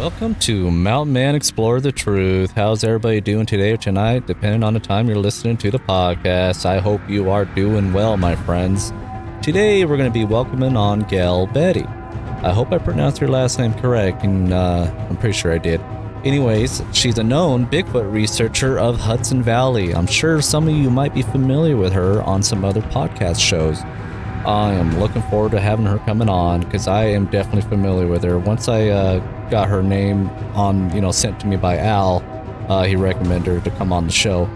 Welcome to Mountain Man Explore the Truth. How's everybody doing today or tonight, depending on the time you're listening to the podcast? I hope you are doing well, my friends. Today, we're going to be welcoming on Gayle Beatty. I hope I pronounced her last name correct, and I'm pretty sure I did. Anyways, she's a known Bigfoot researcher of Hudson Valley. I'm sure some of you might be familiar with her on some other podcast shows. I am looking forward to having her coming on because I am definitely familiar with her. Once I got her name on, sent to me by Al, he recommended her to come on the show.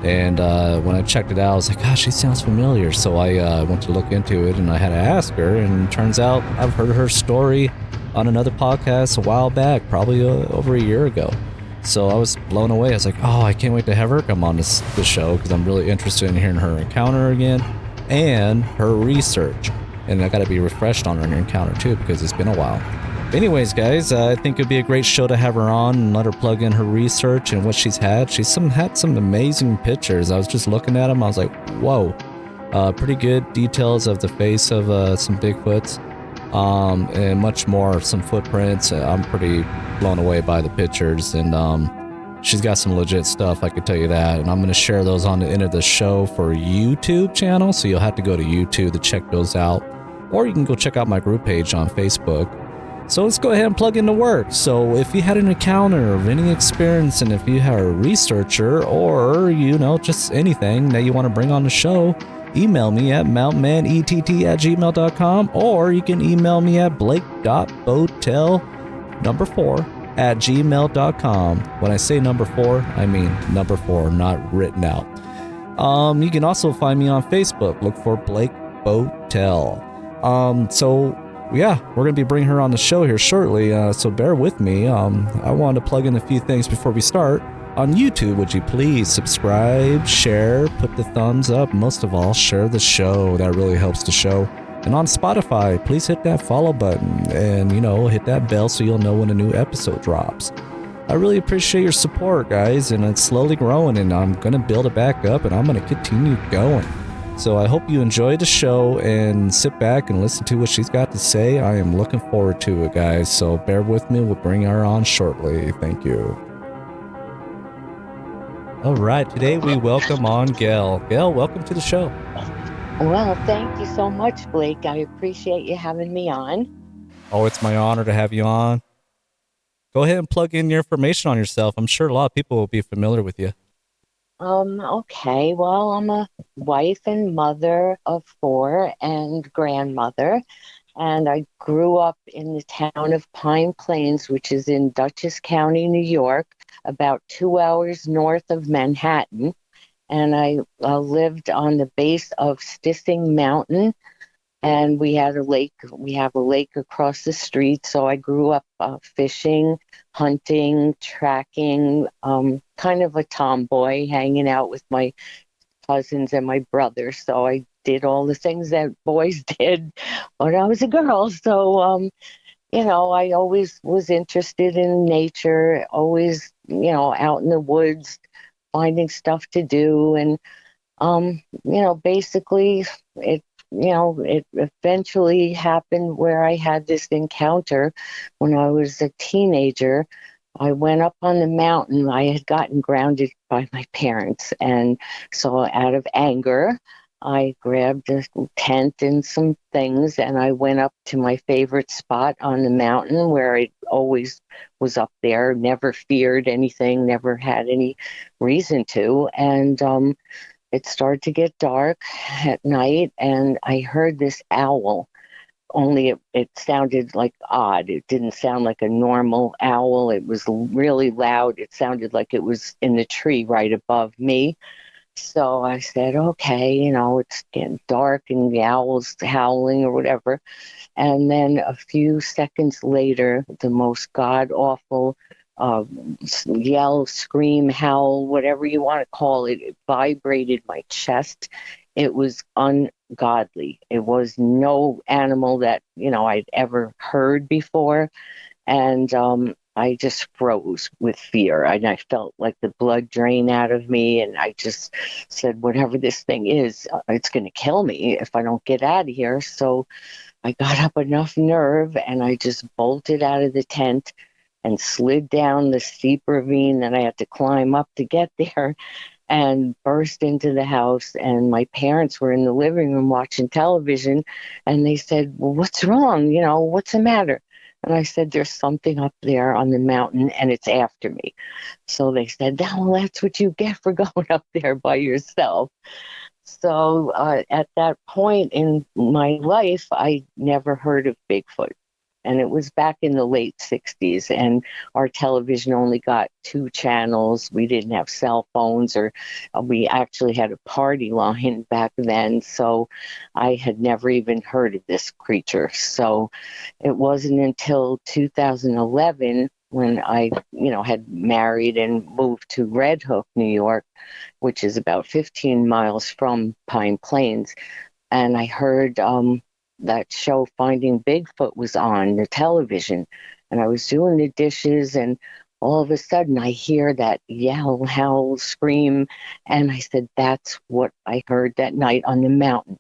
And when I checked it out, I was like, gosh, she sounds familiar. So I went to look into it and I had to ask her. And it turns out I've heard her story on another podcast a while back, probably over a year ago. So I was blown away. I was like, oh, I can't wait to have her come on this show because I'm really interested in hearing her encounter again and her research. And I got to be refreshed on her encounter too because it's been a while. Anyways, guys, I think it'd be a great show to have her on and let her plug in her research and what she's had. She's had some amazing pictures. I was just looking at them. I was like, whoa. Pretty good details of the face of some Bigfoots and much more, some footprints. I'm pretty blown away by the pictures. And she's got some legit stuff, I could tell you that. And I'm going to share those on the end of the show for YouTube channel. So you'll have to go to YouTube to check those out. Or you can go check out my group page on Facebook. So let's go ahead and plug into work. So if you had an encounter or any experience, and if you are a researcher or, just anything that you want to bring on the show, email me at mountainmanett@gmail.com, or you can email me at blake.botel4@gmail.com. When I say number 4, I mean number 4, not written out. You can also find me on Facebook. Look for Blake Botel. Yeah, we're going to be bringing her on the show here shortly, so bear with me. I wanted to plug in a few things before we start. On YouTube, would you please subscribe, share, put the thumbs up, most of all, share the show. That really helps the show. And on Spotify, please hit that follow button and, hit that bell so you'll know when a new episode drops. I really appreciate your support, guys, and it's slowly growing, and I'm going to build it back up, and I'm going to continue going. So I hope you enjoy the show and sit back and listen to what she's got to say. I am looking forward to it, guys. So bear with me. We'll bring her on shortly. Thank you. All right. Today we welcome on Gayle. Gayle, welcome to the show. Well, thank you so much, Blake. I appreciate you having me on. Oh, it's my honor to have you on. Go ahead and plug in your information on yourself. I'm sure a lot of people will be familiar with you. Okay. Well, I'm a wife and mother of 4 and grandmother, and I grew up in the town of Pine Plains, which is in Dutchess County, New York, about 2 hours north of Manhattan. And I lived on the base of Stissing Mountain, and we had a lake. We have a lake across the street. So I grew up fishing, hunting, tracking, kind of a tomboy, hanging out with my cousins and my brother. So I did all the things that boys did when I was a girl. So, I always was interested in nature, always, out in the woods, finding stuff to do. And, basically it eventually happened where I had this encounter when I was a teenager. I went up on the mountain. I had gotten grounded by my parents. And so out of anger, I grabbed a tent and some things, and I went up to my favorite spot on the mountain where I always was up there, never feared anything, never had any reason to. And it started to get dark at night, and I heard this owl. Only it sounded like odd. It didn't sound like a normal owl. It was really loud. It sounded like it was in the tree right above me. So I said, okay, it's getting dark and the owl's howling or whatever. And then a few seconds later, the most god-awful yell, scream, howl, whatever you want to call it, it vibrated my chest. It was ungodly. It was no animal that, I'd ever heard before. And I just froze with fear. And I felt like the blood drain out of me. And I just said, whatever this thing is, it's going to kill me if I don't get out of here. So I got up enough nerve and I just bolted out of the tent, and slid down the steep ravine that I had to climb up to get there and burst into the house. And my parents were in the living room watching television, and they said, "Well, what's wrong? What's the matter?" And I said, "There's something up there on the mountain and it's after me." So they said, "Well, that's what you get for going up there by yourself." So at that point in my life, I never heard of Bigfoot. And it was back in the late 60s, and our television only got 2 channels. We didn't have cell phones, or we actually had a party line back then. So I had never even heard of this creature. So it wasn't until 2011 when I, had married and moved to Red Hook, New York, which is about 15 miles from Pine Plains. And I heard that show Finding Bigfoot was on the television. And I was doing the dishes, and all of a sudden I hear that yell, howl, scream. And I said, that's what I heard that night on the mountain.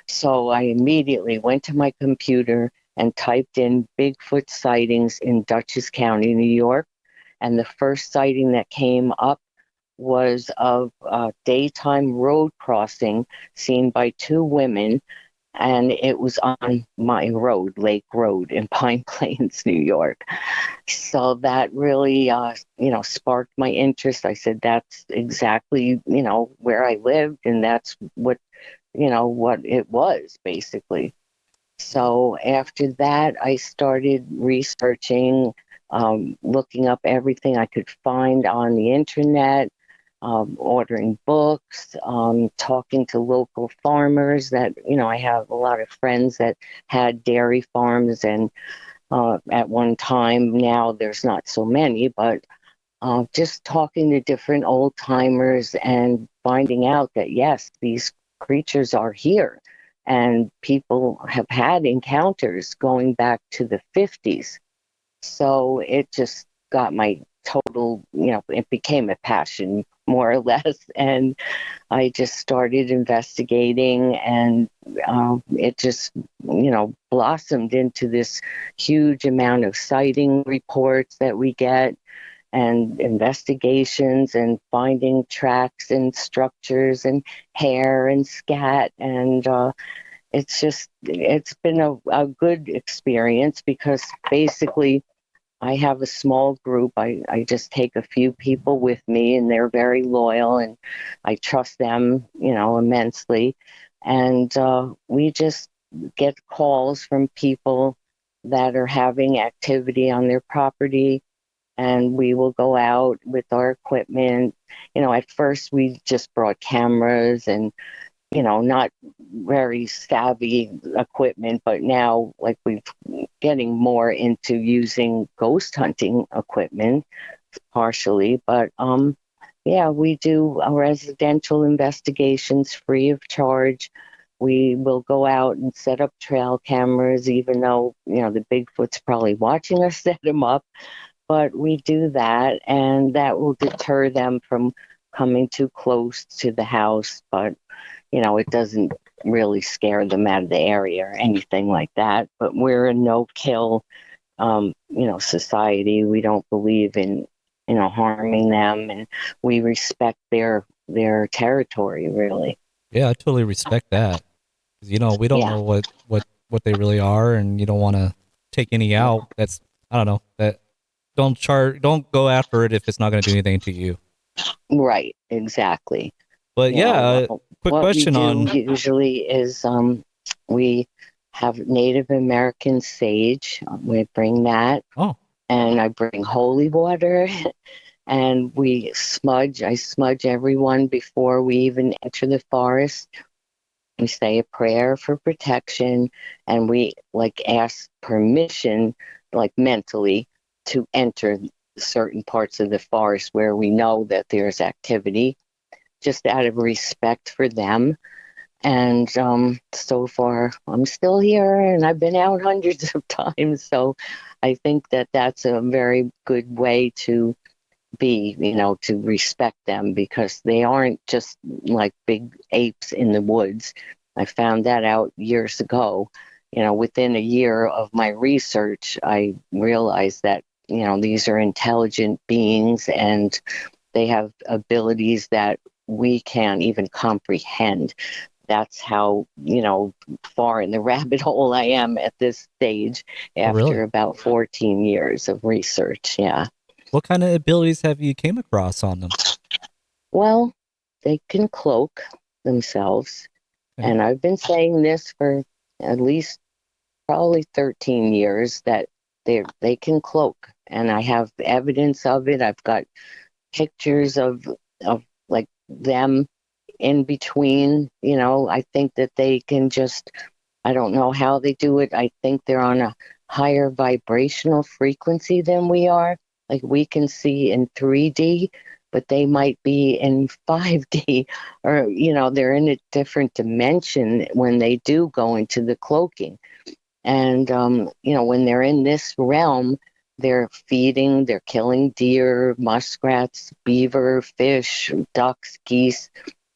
So I immediately went to my computer and typed in Bigfoot sightings in Dutchess County, New York. And the first sighting that came up was of a daytime road crossing seen by 2 women, and it was on my road, Lake Road in Pine Plains, New York. So that really, sparked my interest. I said, that's exactly, where I lived, and that's what it was, basically. So after that, I started researching, looking up everything I could find on the internet, ordering books, talking to local farmers that, I have a lot of friends that had dairy farms, and at one time, now there's not so many, but just talking to different old timers and finding out that, yes, these creatures are here. And people have had encounters going back to the 50s. So it just got my total, it became a passion, more or less. And I just started investigating, and it just, blossomed into this huge amount of sighting reports that we get, and investigations, and finding tracks and structures and hair and scat. And it's been a good experience, because basically I have a small group. I just take a few people with me, and they're very loyal, and I trust them, immensely. And we just get calls from people that are having activity on their property, and we will go out with our equipment. At first we just brought cameras and, not very savvy equipment, but now, like, we're getting more into using ghost hunting equipment, partially. But yeah, we do residential investigations free of charge. We will go out and set up trail cameras, even though, the Bigfoot's probably watching us set them up. But we do that, and that will deter them from coming too close to the house. But, it doesn't really scare them out of the area or anything like that. But we're a no-kill, society. We don't believe in, harming them, and we respect their territory, really. Yeah, I totally respect that. 'Cause, we don't know what they really are, and you don't want to take any out. That's, I don't know, that don't go after it if it's not going to do anything to you. Right, exactly. But quick what question we do on usually is we have Native American sage. We bring that. Oh. And I bring holy water, and I smudge everyone before we even enter the forest. We say a prayer for protection, and we ask permission, mentally, to enter certain parts of the forest where we know that there's activity, just out of respect for them. And so far, I'm still here, and I've been out hundreds of times. So I think that that's a very good way to be, to respect them, because they aren't just like big apes in the woods. I found that out years ago. Within a year of my research, I realized that these are intelligent beings, and they have abilities that we can't even comprehend. That's how, far in the rabbit hole I am at this stage Oh, after really? about 14 years of research. Yeah. What kind of abilities have you came across on them? Well, they can cloak themselves. Okay. And I've been saying this for at least probably 13 years that they can cloak. And I have evidence of it. I've got pictures of like them in between. I think that they can just, I don't know how they do it. I think they're on a higher vibrational frequency than we are. Like we can see in 3D, but they might be in 5D, or, they're in a different dimension when they do go into the cloaking. And, when they're in this realm, they're feeding, they're killing deer, muskrats, beaver, fish, ducks, geese,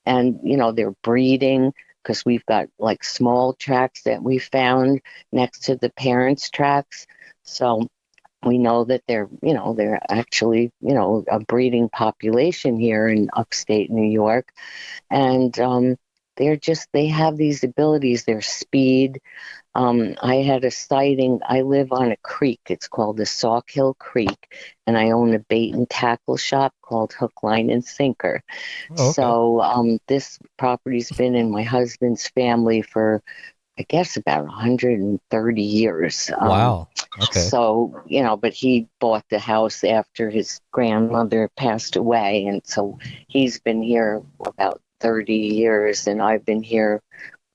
and they're breeding, because we've got like small tracks that we found next to the parents' tracks. So we know that they're actually a breeding population here in upstate New York. And they have these abilities, their speed. I had a sighting. I live on a creek. It's called the Sawkill Creek, and I own a bait and tackle shop called Hook, Line, and Sinker. Oh, okay. So this property's been in my husband's family for, I guess, about 130 years. Wow. Okay. So, but he bought the house after his grandmother passed away, and so he's been here about 30 years, and I've been here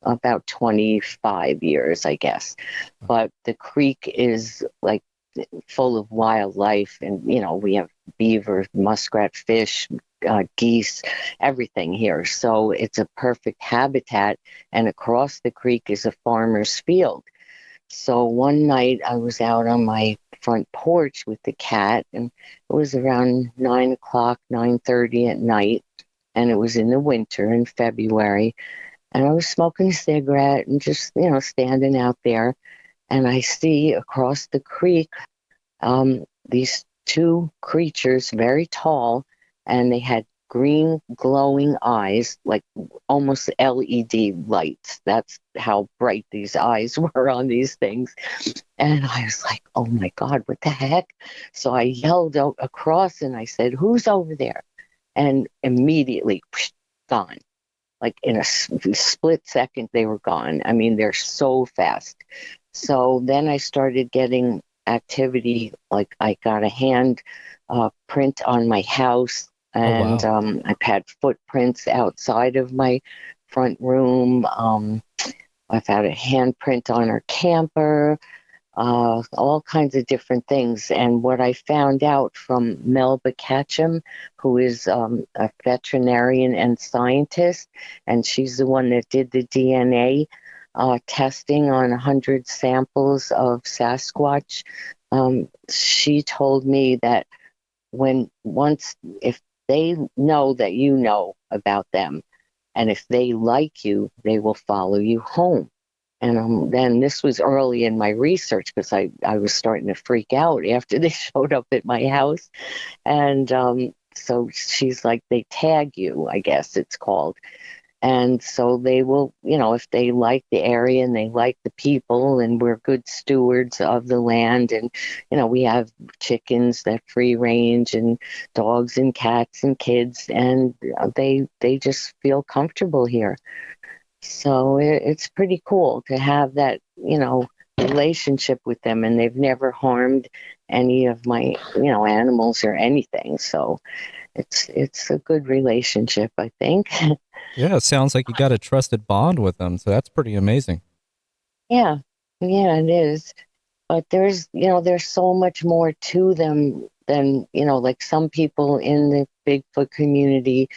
about 25 years, I guess. But the creek is like full of wildlife, and we have beaver, muskrat, fish, geese, everything here. So it's a perfect habitat. And across the creek is a farmer's field. So one night I was out on my front porch with the cat, and it was around 9 o'clock, 9:30 at night, and it was in the winter in February. And I was smoking a cigarette and just, standing out there. And I see across the creek these two creatures, very tall, and they had green glowing eyes, like almost LED lights. That's how bright these eyes were on these things. And I was like, oh my God, what the heck? So I yelled out across and I said, who's over there? And immediately, gone. Like in a split second, they were gone. I mean, they're so fast. So then I started getting activity. Like I got a hand print on my house, Oh, and wow. I've had footprints outside of my front room. I've had a handprint on our camper, all kinds of different things. And what I found out from Melba Ketchum, who is a veterinarian and scientist, and she's the one that did the DNA testing on 100 samples of Sasquatch. She told me that if they know that you know about them, and if they like you, they will follow you home. And then this was early in my research, because I was starting to freak out after they showed up at my house. And so she's like, they tag you, I guess it's called. And so they will, if they like the area and they like the people, and we're good stewards of the land. And, we have chickens that free range, and dogs and cats and kids, and they just feel comfortable here. So it's pretty cool to have that, relationship with them, and they've never harmed any of my, animals or anything. So it's a good relationship, I think. Yeah, it sounds like you got a trusted bond with them, so that's pretty amazing. Yeah, yeah, it is. But there's so much more to them than, like some people in the Bigfoot community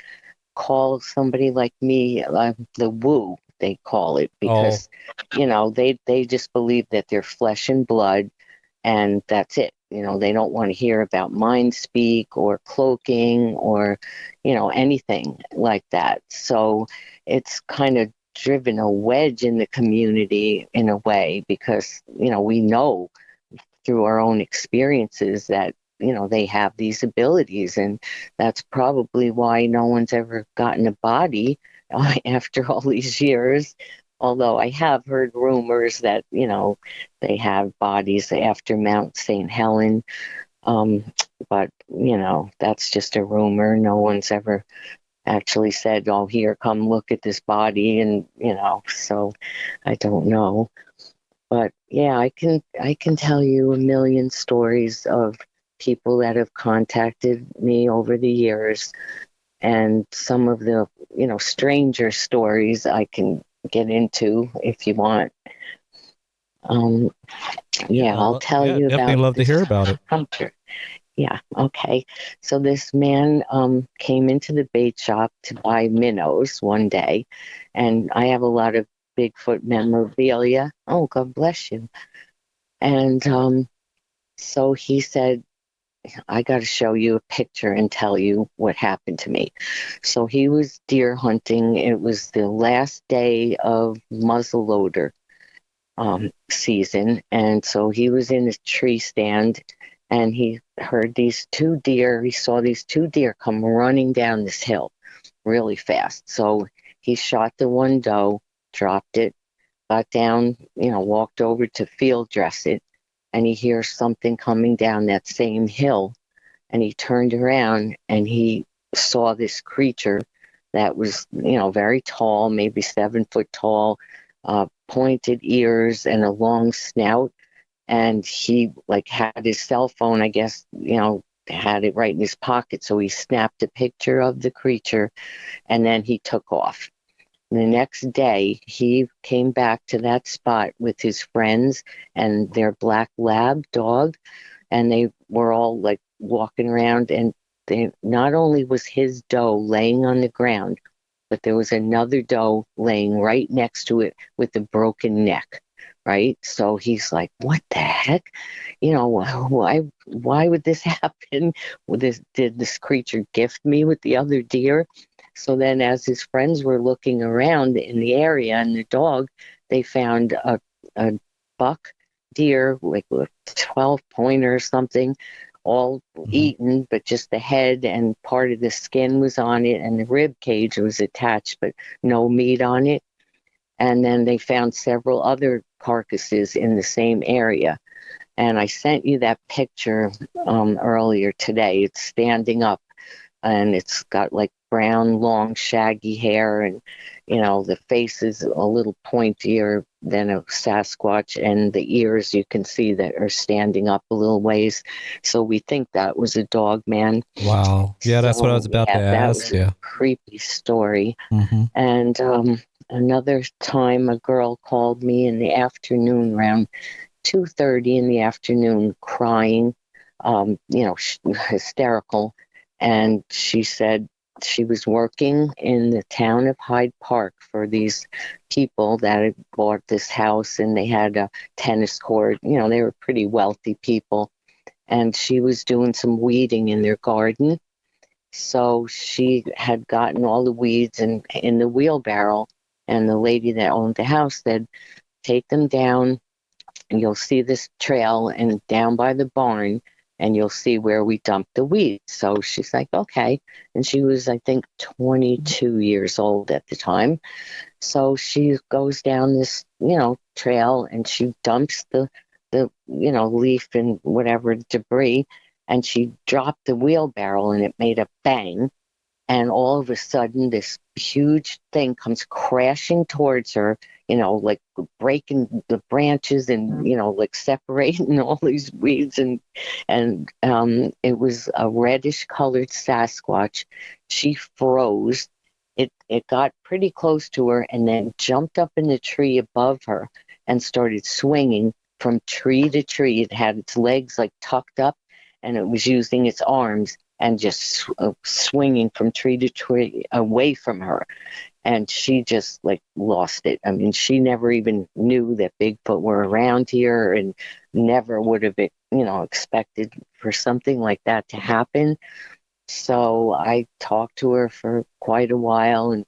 call somebody like me the woo, they call it, Oh, because they just believe that they're flesh and blood, and that's it. They don't want to hear about mind speak or cloaking or anything like that. So it's kind of driven a wedge in the community in a way, because we know through our own experiences that, they have these abilities. And that's probably why no one's ever gotten a body after all these years. Although I have heard rumors that, they have bodies after Mount St. Helen. But, that's just a rumor. No one's ever actually said, oh, here, come look at this body. And, so I don't know. But yeah, I can tell you a million stories of people that have contacted me over the years, and some of the, stranger stories I can get into if you want. Um, yeah, I'll tell you definitely about love to this hear about it. hunter. Yeah, okay. So this man came into the bait shop to buy minnows one day, and I have a lot of Bigfoot memorabilia. Oh, God bless you. And so he said, I got to show you a picture and tell you what happened to me. So he was deer hunting. It was the last day of muzzleloader season. And so he was in a tree stand, and he heard these two deer. He saw these two deer come running down this hill really fast. So he shot the one doe, dropped it, got down, walked over to field dress it, and he hears something coming down that same hill. And he turned around and he saw this creature that was, very tall, maybe 7 foot tall, pointed ears and a long snout. And he had his cell phone, I guess, had it right in his pocket. So he snapped a picture of the creature and then he took off. The next day, he came back to that spot with his friends and their black lab dog, and they were all walking around. And not only was his doe laying on the ground, but there was another doe laying right next to it with a broken neck. Right. So he's like, what the heck? Why would this happen? Did this creature gift me with the other deer? So then as his friends were looking around in the area and the dog, they found a buck deer, like a 12 pointer or something, all eaten, but just the head and part of the skin was on it, and the rib cage was attached, but no meat on it. And then they found several other carcasses in the same area. And I sent you that picture earlier today. It's standing up, and it's got brown, long, shaggy hair, and the face is a little pointier than a Sasquatch, and the ears you can see that are standing up a little ways. So we think that was a dog man. Wow. Yeah, that's what I was about to ask. That was a creepy story. And another time, a girl called me in the afternoon, around 2:30 in the afternoon, crying, hysterical. And she said she was working in the town of Hyde Park for these people that had bought this house, and they had a tennis court. They were pretty wealthy people. And she was doing some weeding in their garden. So she had gotten all the weeds in the wheelbarrow. And the lady that owned the house said, take them down, and you'll see this trail, and down by the barn, and you'll see where we dumped the weeds. So she's like, okay. And she was, I think, 22 years old at the time. So she goes down this, trail, and she dumps the leaf and whatever debris, and she dropped the wheelbarrow, and it made a bang. And all of a sudden, this huge thing comes crashing towards her, breaking the branches and, separating all these weeds. And it was a reddish colored Sasquatch. She froze. It got pretty close to her and then jumped up in the tree above her and started swinging from tree to tree. It had its legs tucked up, and it was using its arms and just swinging from tree to tree away from her. And she just lost it. I mean, she never even knew that Bigfoot were around here, and never would have, expected for something like that to happen. So I talked to her for quite a while and,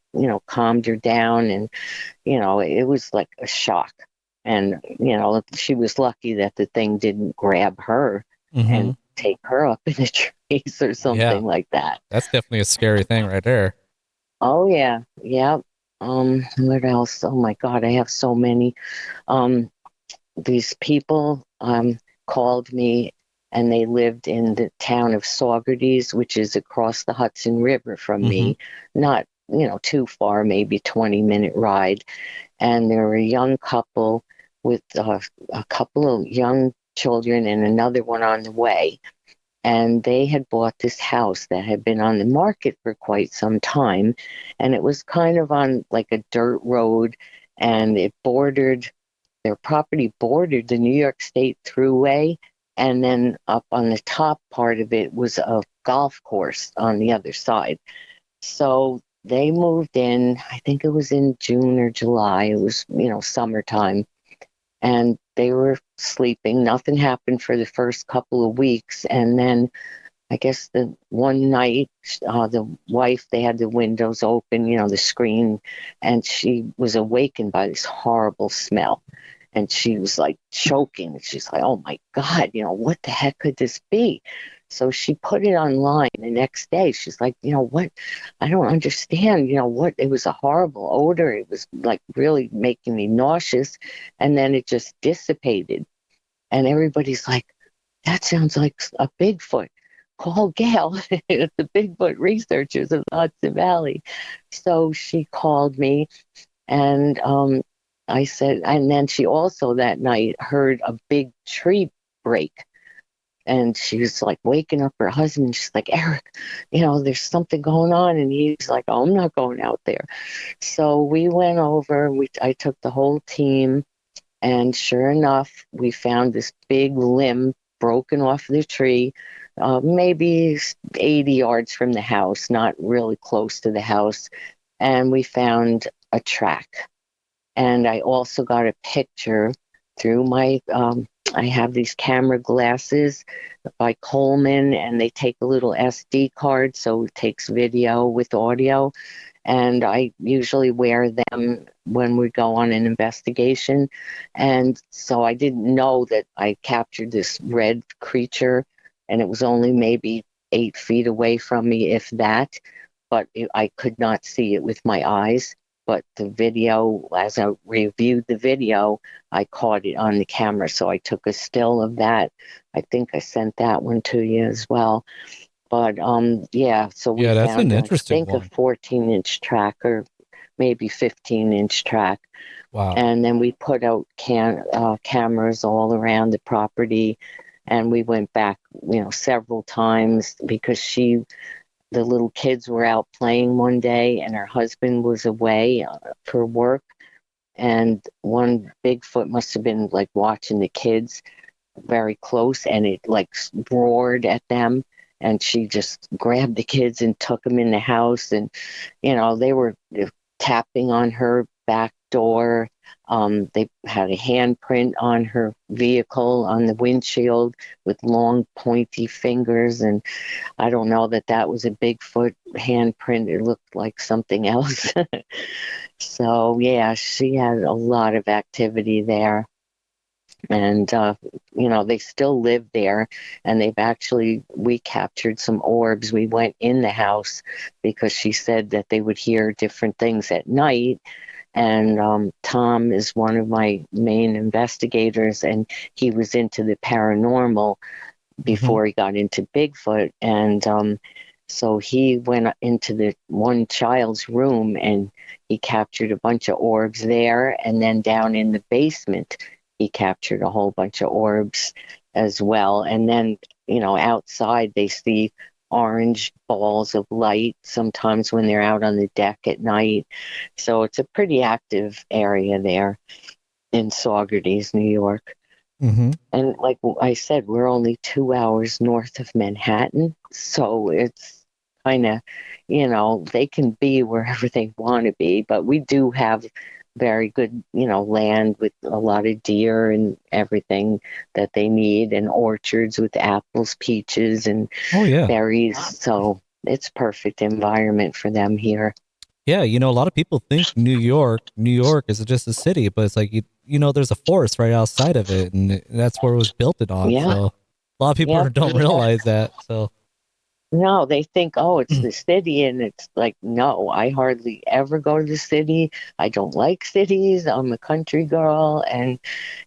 calmed her down. And, it was like a shock. And, she was lucky that the thing didn't grab her Mm-hmm. and take her up in the trees or Yeah, something like that. that's definitely a scary thing right there. Oh, yeah. Yeah. What else? Oh my God, I have so many. Um, these people called me, and they lived in the town of Saugerties, which is across the Hudson River from Mm-hmm. me, not, too far, maybe 20-minute ride. And they were a young couple with a couple of young children and another one on the way. And they had bought this house that had been on the market for quite some time. And it was kind of on like a dirt road, and their property bordered the New York State Thruway. And then up on the top part of it was a golf course on the other side. So they moved in, I think it was in June or July. It was, summertime. And they were sleeping. Nothing happened for the first couple of weeks. And then I guess the one night, the wife, they had the windows open, the screen, and she was awakened by this horrible smell. And she was like choking. She's like, oh my God, what the heck could this be? So she put it online the next day. She's like, what? I don't understand. What? It was a horrible odor. It was like really making me nauseous. And then it just dissipated. And everybody's like, that sounds like a Bigfoot. Call Gayle, the Bigfoot researchers of the Hudson Valley. So she called me, and I said, and then she also that night heard a big tree break. And she was like waking up her husband. She's like, Eric, there's something going on. And he's like, oh, I'm not going out there. So we went over, I took the whole team, and sure enough, we found this big limb broken off the tree, maybe 80 yards from the house, not really close to the house. And we found a track. And I also got a picture through I have these camera glasses by Coleman, and they take a little SD card, so it takes video with audio. And I usually wear them when we go on an investigation. And so I didn't know that I captured this red creature, and it was only maybe 8 feet away from me, if that. But I could not see it with my eyes. But the video, as I reviewed the video, I caught it on the camera. So I took a still of that. I think I sent that one to you as well. But yeah, so we Yeah, that's an found, I interesting think, a one. 14-inch track, or maybe 15-inch track. Wow. And then we put out cameras all around the property, and we went back, several times, because the little kids were out playing one day, and her husband was away for work. And one Bigfoot must have been like watching the kids very close, and it like roared at them. And she just grabbed the kids and took them in the house. And, they were tapping on her back door. They had a handprint on her vehicle on the windshield with long, pointy fingers. And I don't know that was a Bigfoot handprint. It looked like something else. So, yeah, she had a lot of activity there. And they still live there, and we captured some orbs. We went in the house because she said that they would hear different things at night. And Tom is one of my main investigators, and he was into the paranormal Mm-hmm. before he got into Bigfoot. And so he went into the one child's room, and he captured a bunch of orbs there. And then down in the basement, he captured a whole bunch of orbs as well. And then, outside they see orange balls of light sometimes when they're out on the deck at night. So it's a pretty active area there in Saugerties, New York. Mm-hmm. And like I said, we're only 2 hours north of Manhattan. So it's kind of, they can be wherever they want to be. But we do have very good, land with a lot of deer and everything that they need, and orchards with apples, peaches, and Oh yeah. berries. So it's perfect environment for them here. Yeah, a lot of people think New York is just a city, but it's like there's a forest right outside of it, and that's where it was built it on. Yeah. So a lot of people Yep. don't realize that. So No, they think, oh, it's the city. And it's like, no, I hardly ever go to the city. I don't like cities. I'm a country girl, and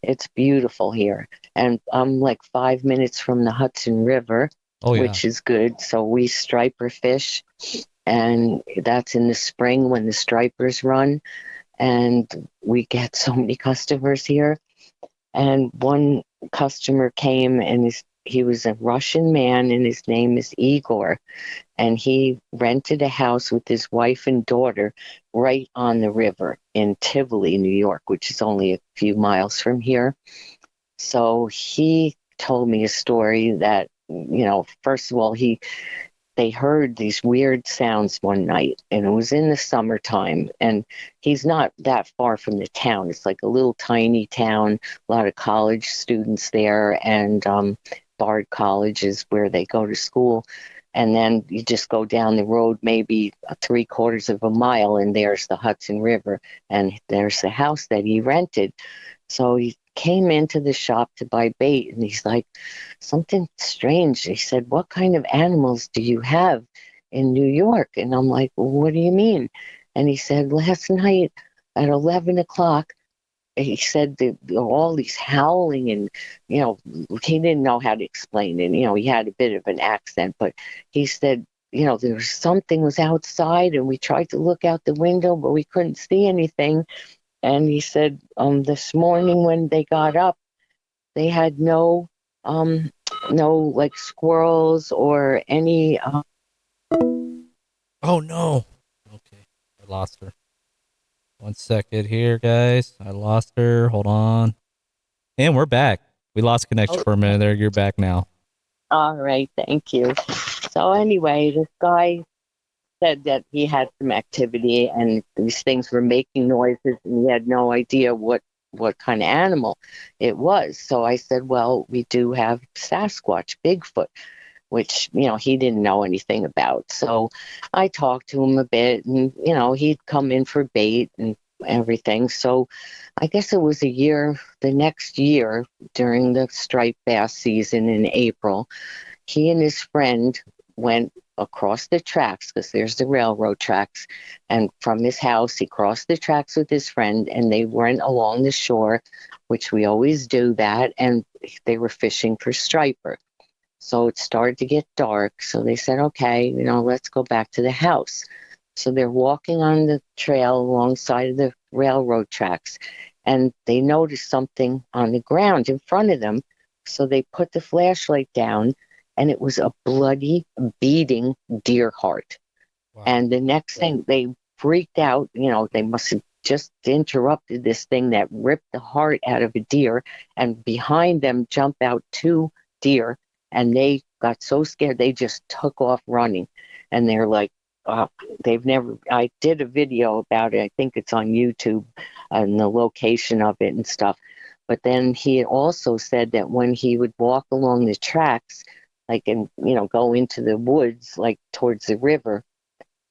it's beautiful here. And I'm like 5 minutes from the Hudson River, oh yeah. which is good. So we striper fish, and that's in the spring when the stripers run. And we get so many customers here. And one customer came, and he was a Russian man, and his name is Igor. And he rented a house with his wife and daughter right on the river in Tivoli, New York, which is only a few miles from here. So he told me a story that, first of all, they heard these weird sounds one night, and it was in the summertime, and he's not that far from the town. It's like a little tiny town, a lot of college students there, and Bard College is where they go to school. And then you just go down the road maybe 3/4 of a mile, and there's the Hudson River, and there's the house that he rented. So he came into the shop to buy bait, and he's like, something strange. He said, what kind of animals do you have in New York? And I'm like, well, what do you mean? And he said, last night at 11 o'clock, he said that all these howling, and, he didn't know how to explain it. He had a bit of an accent, but he said, there was something was outside, and we tried to look out the window, but we couldn't see anything. And he said, this morning when they got up, they had no like squirrels or any. Oh no. Okay, I lost her. 1 second here, guys. I lost her. Hold on. And we're back. We lost connection for a minute there. You're back now. All right, thank you. So anyway, this guy said that he had some activity, and these things were making noises, and he had no idea what kind of animal it was. So I said, well, we do have Sasquatch, Bigfoot, which, he didn't know anything about. So I talked to him a bit, and, he'd come in for bait and everything. So I guess it was the next year during the striped bass season in April, he and his friend went across the tracks, because there's the railroad tracks, and from his house he crossed the tracks with his friend, and they went along the shore, which we always do that, and they were fishing for striper. So it started to get dark, so they said, okay, let's go back to the house. So they're walking on the trail alongside of the railroad tracks, and they noticed something on the ground in front of them. So they put the flashlight down, and it was a bloody, beating deer heart. Wow. And the next thing, they freaked out. They must have just interrupted this thing that ripped the heart out of a deer, and behind them jumped out two deer, and they got so scared they just took off running. And they're like, I did a video about it. I think it's on YouTube, and the location of it and stuff. But then he also said that when he would walk along the tracks, and go into the woods, like towards the river,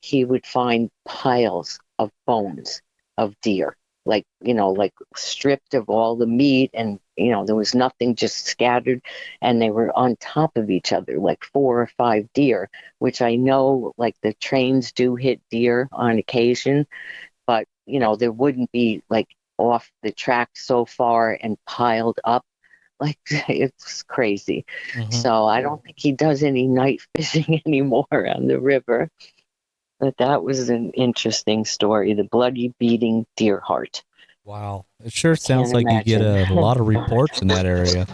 he would find piles of bones of deer, like stripped of all the meat, and there was nothing, just scattered, and they were on top of each other, like 4 or 5 deer, which I know, like, the trains do hit deer on occasion, but there wouldn't be like off the track so far and piled up. Like, it's crazy. Mm-hmm. So I don't think he does any night fishing anymore on the river. But that was an interesting story, the bloody beating deer heart. Wow. It sure sounds like you get a lot of reports in that area.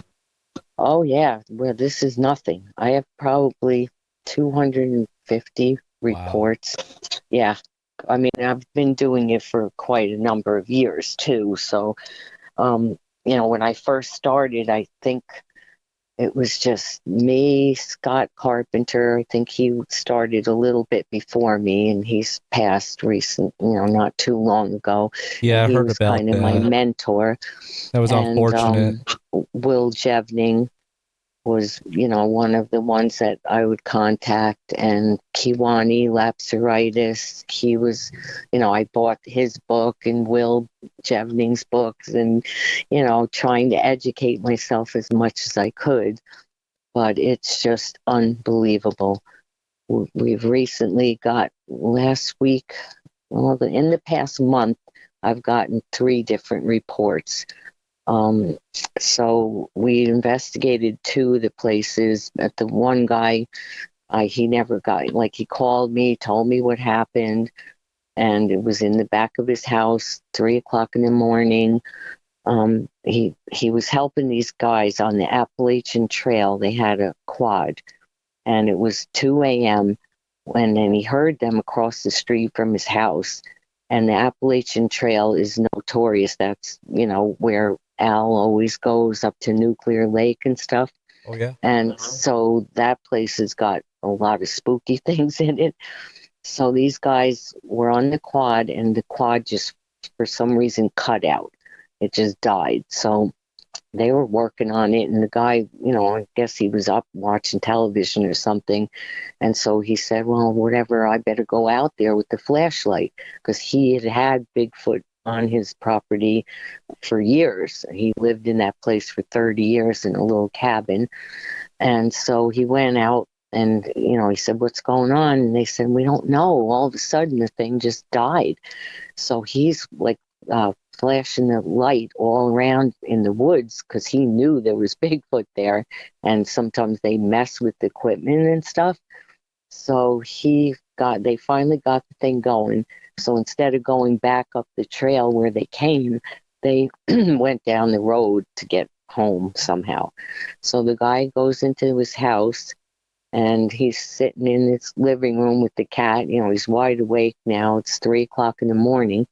Oh, yeah. Well, this is nothing. I have probably 250 reports. Wow. Yeah. I mean, I've been doing it for quite a number of years, too. So, when I first started, I think it was just me, Scott Carpenter. I think he started a little bit before me, and he's passed not too long ago. Yeah, I heard about that. He was kind of my mentor. That was unfortunate. Will Jevning, was, one of the ones that I would contact. And Kiwani Lapsaritis, he was, I bought his book and Will Jevning's books and, trying to educate myself as much as I could. But it's just unbelievable. We've recently got last week, well, in the past month, I've gotten 3 different reports. So we investigated 2 of the places. At the one guy, he never got, like, he called me, told me what happened, and it was in the back of his house, 3 o'clock in the morning. He was helping these guys on the Appalachian Trail. They had a quad, and it was 2 a.m. And then he heard them across the street from his house. And the Appalachian Trail is notorious. That's, where Al always goes up to Nuclear Lake and stuff. Oh, yeah. And so that place has got a lot of spooky things in it. So these guys were on the quad, and the quad just, for some reason, cut out. It just died. So they were working on it, and the guy, I guess he was up watching television or something. And so he said, well, whatever, I better go out there with the flashlight, because he had Bigfoot on his property for years. He lived in that place for 30 years in a little cabin. And so he went out and, he said, what's going on? And they said, we don't know. All of a sudden, the thing just died. So he's like, flashing the light all around in the woods, because he knew there was Bigfoot there, and sometimes they mess with the equipment and stuff. So they finally got the thing going. So instead of going back up the trail where they came, they went down the road to get home somehow. So the guy goes into his house, and he's sitting in his living room with the cat. He's wide awake now. It's 3 o'clock in the morning.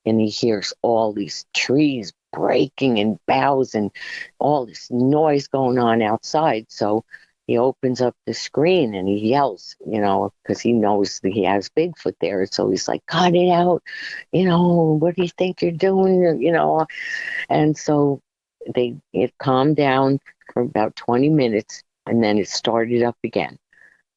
And he hears all these trees breaking and boughs and all this noise going on outside. So he opens up the screen and he yells, because he knows that he has Bigfoot there. So he's like, cut it out. What do you think you're doing? And so it calmed down for about 20 minutes, and then it started up again.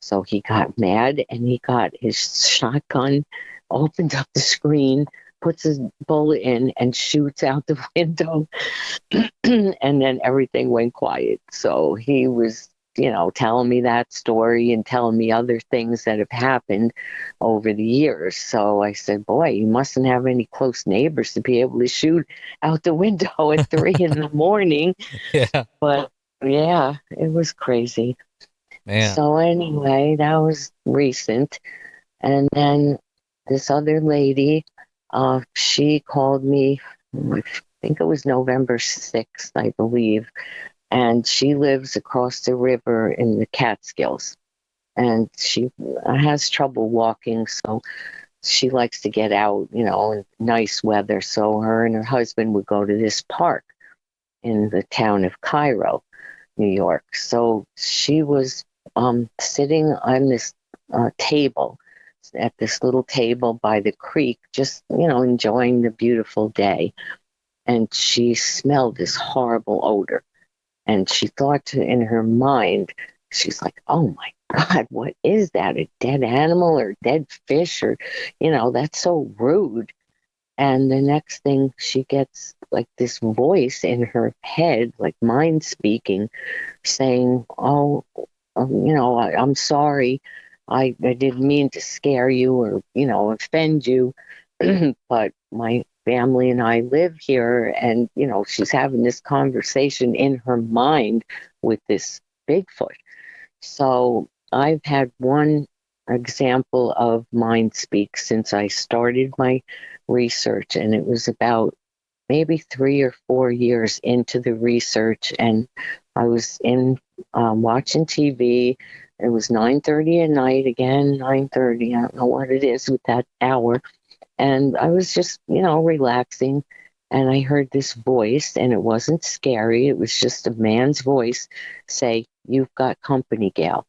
So he got mad, and he got his shotgun, opened up the screen, puts his bullet in, and shoots out the window. And then everything went quiet. So he was, telling me that story and telling me other things that have happened over the years. So I said, boy, you mustn't have any close neighbors to be able to shoot out the window at 3 in the morning. Yeah. But yeah, it was crazy. Man. So anyway, that was recent. And then this other lady, she called me, I think it was November 6th, I believe, and she lives across the river in the Catskills, and she has trouble walking, so she likes to get out, in nice weather. So her and her husband would go to this park in the town of Cairo, New York. So she was sitting on this table, at this little table by the creek, just, enjoying the beautiful day. And she smelled this horrible odor. And she thought in her mind, she's like, oh my God, what is that? A dead animal or dead fish? Or, that's so rude. And the next thing, she gets like this voice in her head, like mind speaking, saying, I'm sorry. I didn't mean to scare you or, offend you, but my family and I live here. And, she's having this conversation in her mind with this Bigfoot. So I've had one example of mind speak since I started my research, and it was about maybe 3 or 4 years into the research, and I was watching TV. It was 9:30 at night, again, 9:30. I don't know what it is with that hour. And I was just, relaxing. And I heard this voice, and it wasn't scary. It was just a man's voice say, you've got company, Gayle.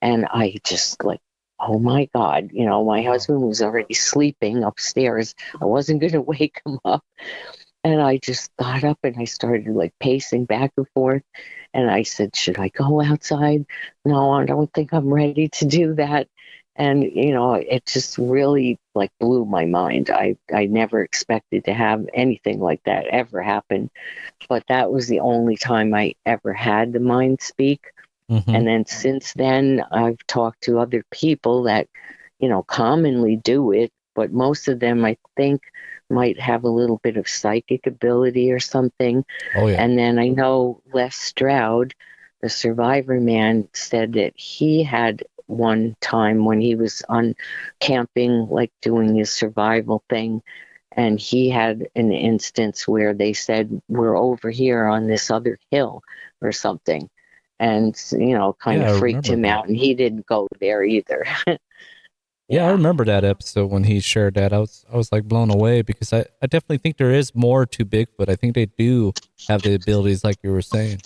And I just like, oh my God, my husband was already sleeping upstairs. I wasn't going to wake him up. And I just got up and I started like pacing back and forth. And I said, should I go outside? No, I don't think I'm ready to do that. And, it just really like blew my mind. I never expected to have anything like that ever happen. But that was the only time I ever had the mind speak. Mm-hmm. And then since then, I've talked to other people that, commonly do it, but most of them, I think, might have a little bit of psychic ability or something. Oh yeah. And then I know Les Stroud, the survivor man, said that he had one time when he was on camping, like doing his survival thing, and he had an instance where they said, we're over here on this other hill or something. And, kind Yeah, of I freaked remember him that. out, and he didn't go there either. Yeah, I Yeah. remember that episode when he shared that. I was like blown away because I definitely think there is more to Bigfoot. I think they do have the abilities like you were saying.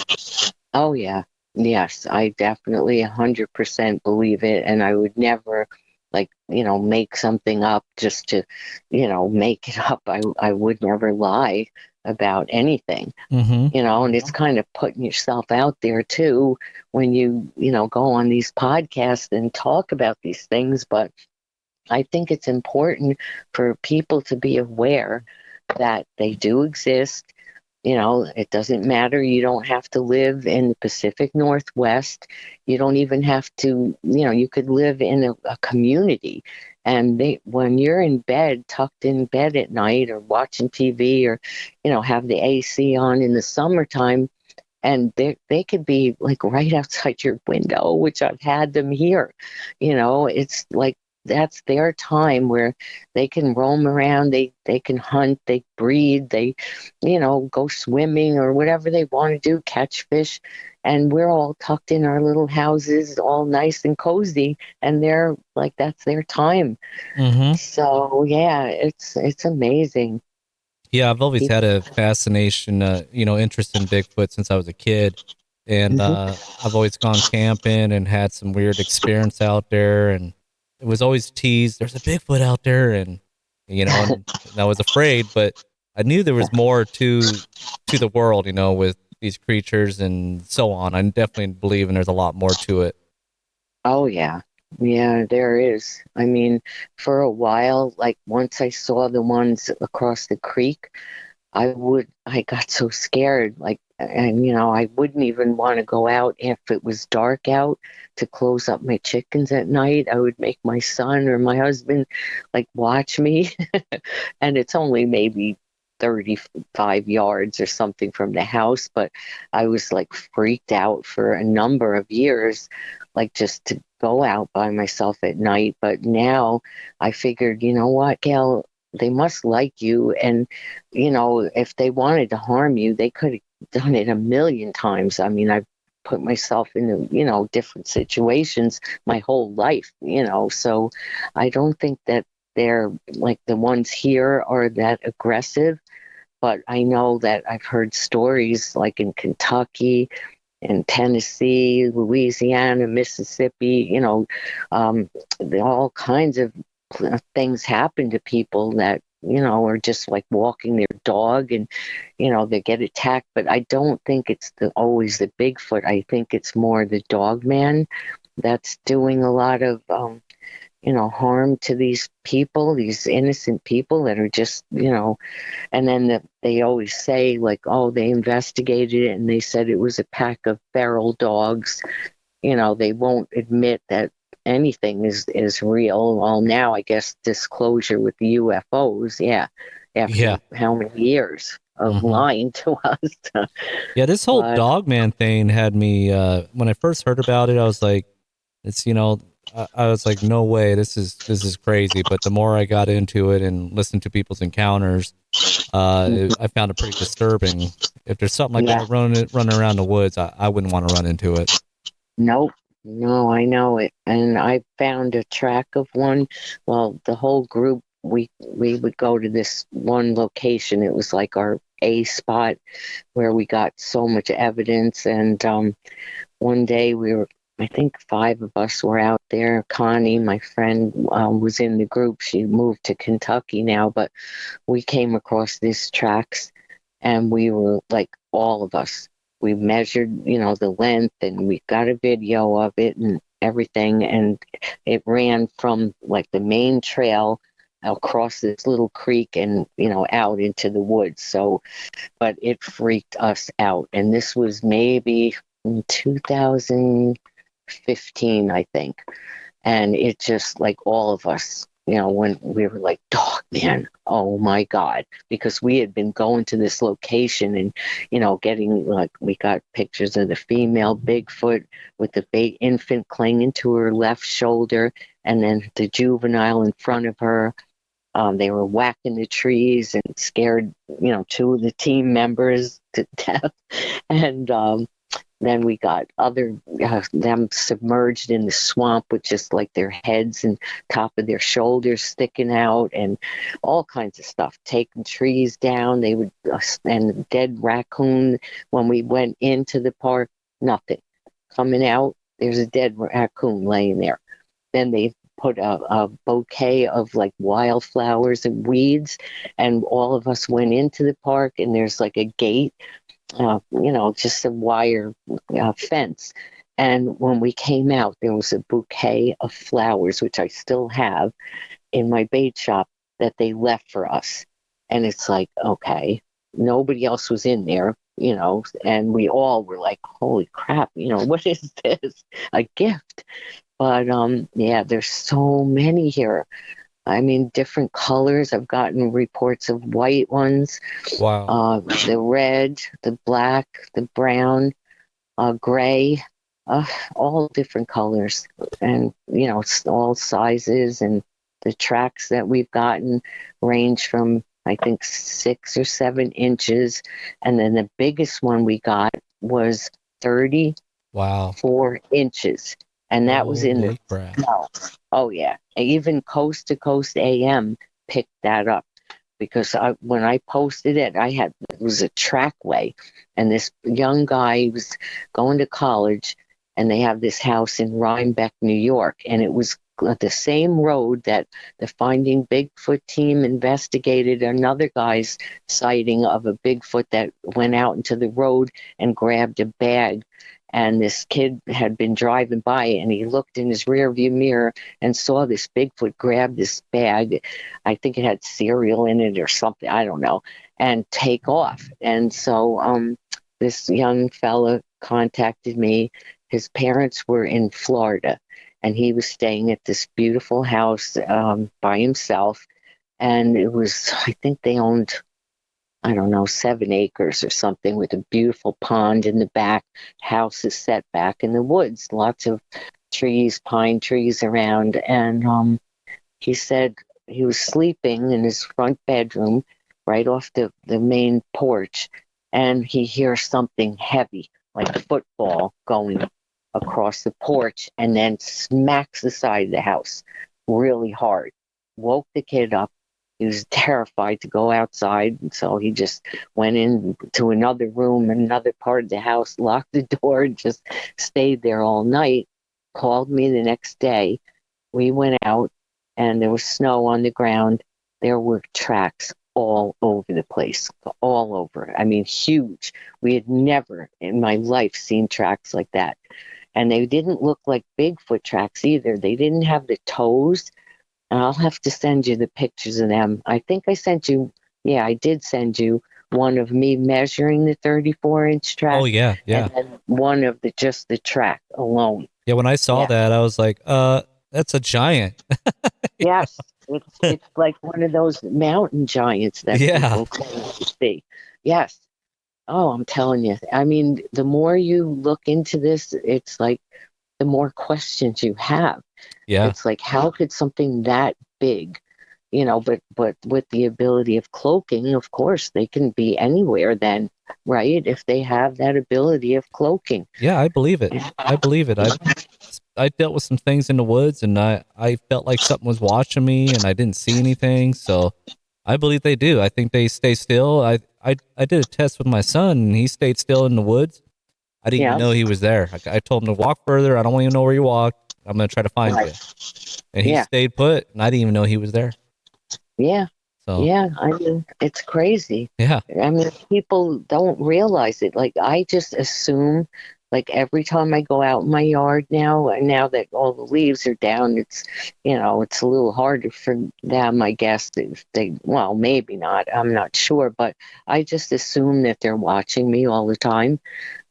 Oh, yeah. Yes, I definitely 100% believe it. And I would never, like, make something up just to, make it up. I would never lie about anything, Mm-hmm. and it's kind of putting yourself out there too when you go on these podcasts and talk about these things. But I think it's important for people to be aware that they do exist. It doesn't matter. You don't have to live in the Pacific Northwest. You don't even have to, you could live in a community. And when you're in bed, tucked in bed at night or watching TV or, have the AC on in the summertime, and they could be like right outside your window, which I've had them here. It's like that's their time where they can roam around, they can hunt, they breed, they go swimming or whatever they want to do, catch fish, and we're all tucked in our little houses, all nice and cozy, and they're like that's their time. Mm-hmm. So yeah, it's amazing. Yeah, I've always had a fascination, interest in Bigfoot since I was a kid. And Mhm. I've always gone camping and had some weird experience out there. And it was always teased, there's a Bigfoot out there. And I was afraid, but I knew there was more to the world, with these creatures and so on. I definitely believe, and there's a lot more to it. Oh, yeah. Yeah, there is. I mean, for a while, like once I saw the ones across the creek, I got so scared. Like, and I wouldn't even want to go out if it was dark out to close up my chickens at night. I would make my son or my husband like watch me. And it's only maybe 35 yards or something from the house, but I was like freaked out for a number of years, like just to go out by myself at night. But now I figured, you know what, Gail, they must like you. And, if they wanted to harm you, they could have done it a million times. I mean, I've put myself in, different situations my whole life, so I don't think that they're like the ones here are that aggressive. But I know that I've heard stories like in Kentucky, in Tennessee, Louisiana, Mississippi, um, all kinds of things happen to people that, are just like walking their dog and, they get attacked. But I don't think it's always the Bigfoot. I think it's more the dog man that's doing a lot of, harm to these people, these innocent people that are just, and then they always say, like, oh, they investigated it and they said it was a pack of feral dogs. They won't admit that anything is real. Well, now I guess disclosure with the UFOs. Yeah. Yeah. After how many years of Mm-hmm. lying to us. Yeah, this whole But dog man thing had me, when I first heard about it, I was like, it's, I was like, no way, this is crazy. But the more I got into it and listened to people's encounters, I found it pretty disturbing. If there's something like yeah, that running around the woods, I wouldn't want to run into it. nope. No, I know it. And I found a track of one. Well, the whole group, we would go to this one location. It was like our A spot where we got so much evidence. And one day I think five of us were out there. Connie, my friend, was in the group. She moved to Kentucky now, but we came across these tracks. And we were like, all of us, we measured, the length, and we got a video of it and everything. And it ran from like the main trail across this little creek and, out into the woods. So, but it freaked us out. And this was maybe in 2015, I think. And it just, like, all of us, when we were like, dog man, oh my God, because we had been going to this location and, getting, like, we got pictures of the female Bigfoot with the infant clinging to her left shoulder, and then the juvenile in front of her. They were whacking the trees and scared, two of the team members to death. And then we got them submerged in the swamp with just like their heads and top of their shoulders sticking out, and all kinds of stuff. Taking trees down, they would, and dead raccoon. When we went into the park, nothing. Coming out, there's a dead raccoon laying there. Then they put a bouquet of like wildflowers and weeds, and all of us went into the park, and there's like a gate, just a wire fence. And when we came out, there was a bouquet of flowers, which I still have in my bait shop, that they left for us. And it's like, okay, nobody else was in there, and we all were like, holy crap, what is this? A gift. But yeah, there's so many here. I mean, different colors. I've gotten reports of white ones. Wow. The red, the black, the brown, gray, all different colors, and it's all sizes. And the tracks that we've gotten range from, I think, 6 or 7 inches, and then the biggest one we got was 34 inches, and that was in the snow. Oh yeah, even Coast to Coast AM picked that up, because when I posted it, it was a trackway, and this young guy was going to college, and they have this house in Rhinebeck, New York, and it was the same road that the Finding Bigfoot team investigated another guy's sighting of a Bigfoot that went out into the road and grabbed a bag. And this kid had been driving by, and he looked in his rearview mirror and saw this Bigfoot grab this bag. I think it had cereal in it or something, I don't know, and take off. And so this young fella contacted me. His parents were in Florida, and he was staying at this beautiful house by himself. And it was, I think they owned, I don't know, 7 acres or something, with a beautiful pond in the back. House is set back in the woods, lots of trees, pine trees around. And he said he was sleeping in his front bedroom right off the main porch, and he hears something heavy, like a football, going across the porch, and then smacks the side of the house really hard. Woke the kid up. He was terrified to go outside, and so he just went into another room, another part of the house, locked the door, and just stayed there all night. Called me the next day. We went out, and there was snow on the ground. There were tracks all over the place, all over. I mean, huge. We had never in my life seen tracks like that. And they didn't look like Bigfoot tracks either. They didn't have the toes. I'll have to send you the pictures of them. I think I sent you, yeah, I did send you one of me measuring the 34-inch track. Oh yeah, yeah. And then one of just the track alone. Yeah, when I saw that, I was like, that's a giant. Yes, it's like one of those mountain giants that people claim to see. Yes. Oh, I'm telling you. I mean, the more you look into this, it's like the more questions you have. Yeah. It's like, how could something that big, but with the ability of cloaking, of course, they can be anywhere then, right? If they have that ability of cloaking. Yeah, I believe it. I believe it. I dealt with some things in the woods, and I felt like something was watching me, and I didn't see anything. So I believe they do. I think they stay still. I did a test with my son, and he stayed still in the woods. I didn't even know he was there. I told him to walk further. I don't want you to know where you walked. I'm going to try to find you. And he stayed put, and I didn't even know he was there. Yeah. So Yeah, I mean, it's crazy. yeah. I mean, people don't realize it. Like, I just assume, like, every time I go out in my yard now, and now that all the leaves are down, it's a little harder for them, I guess. If well, maybe not. I'm not sure. But I just assume that they're watching me all the time.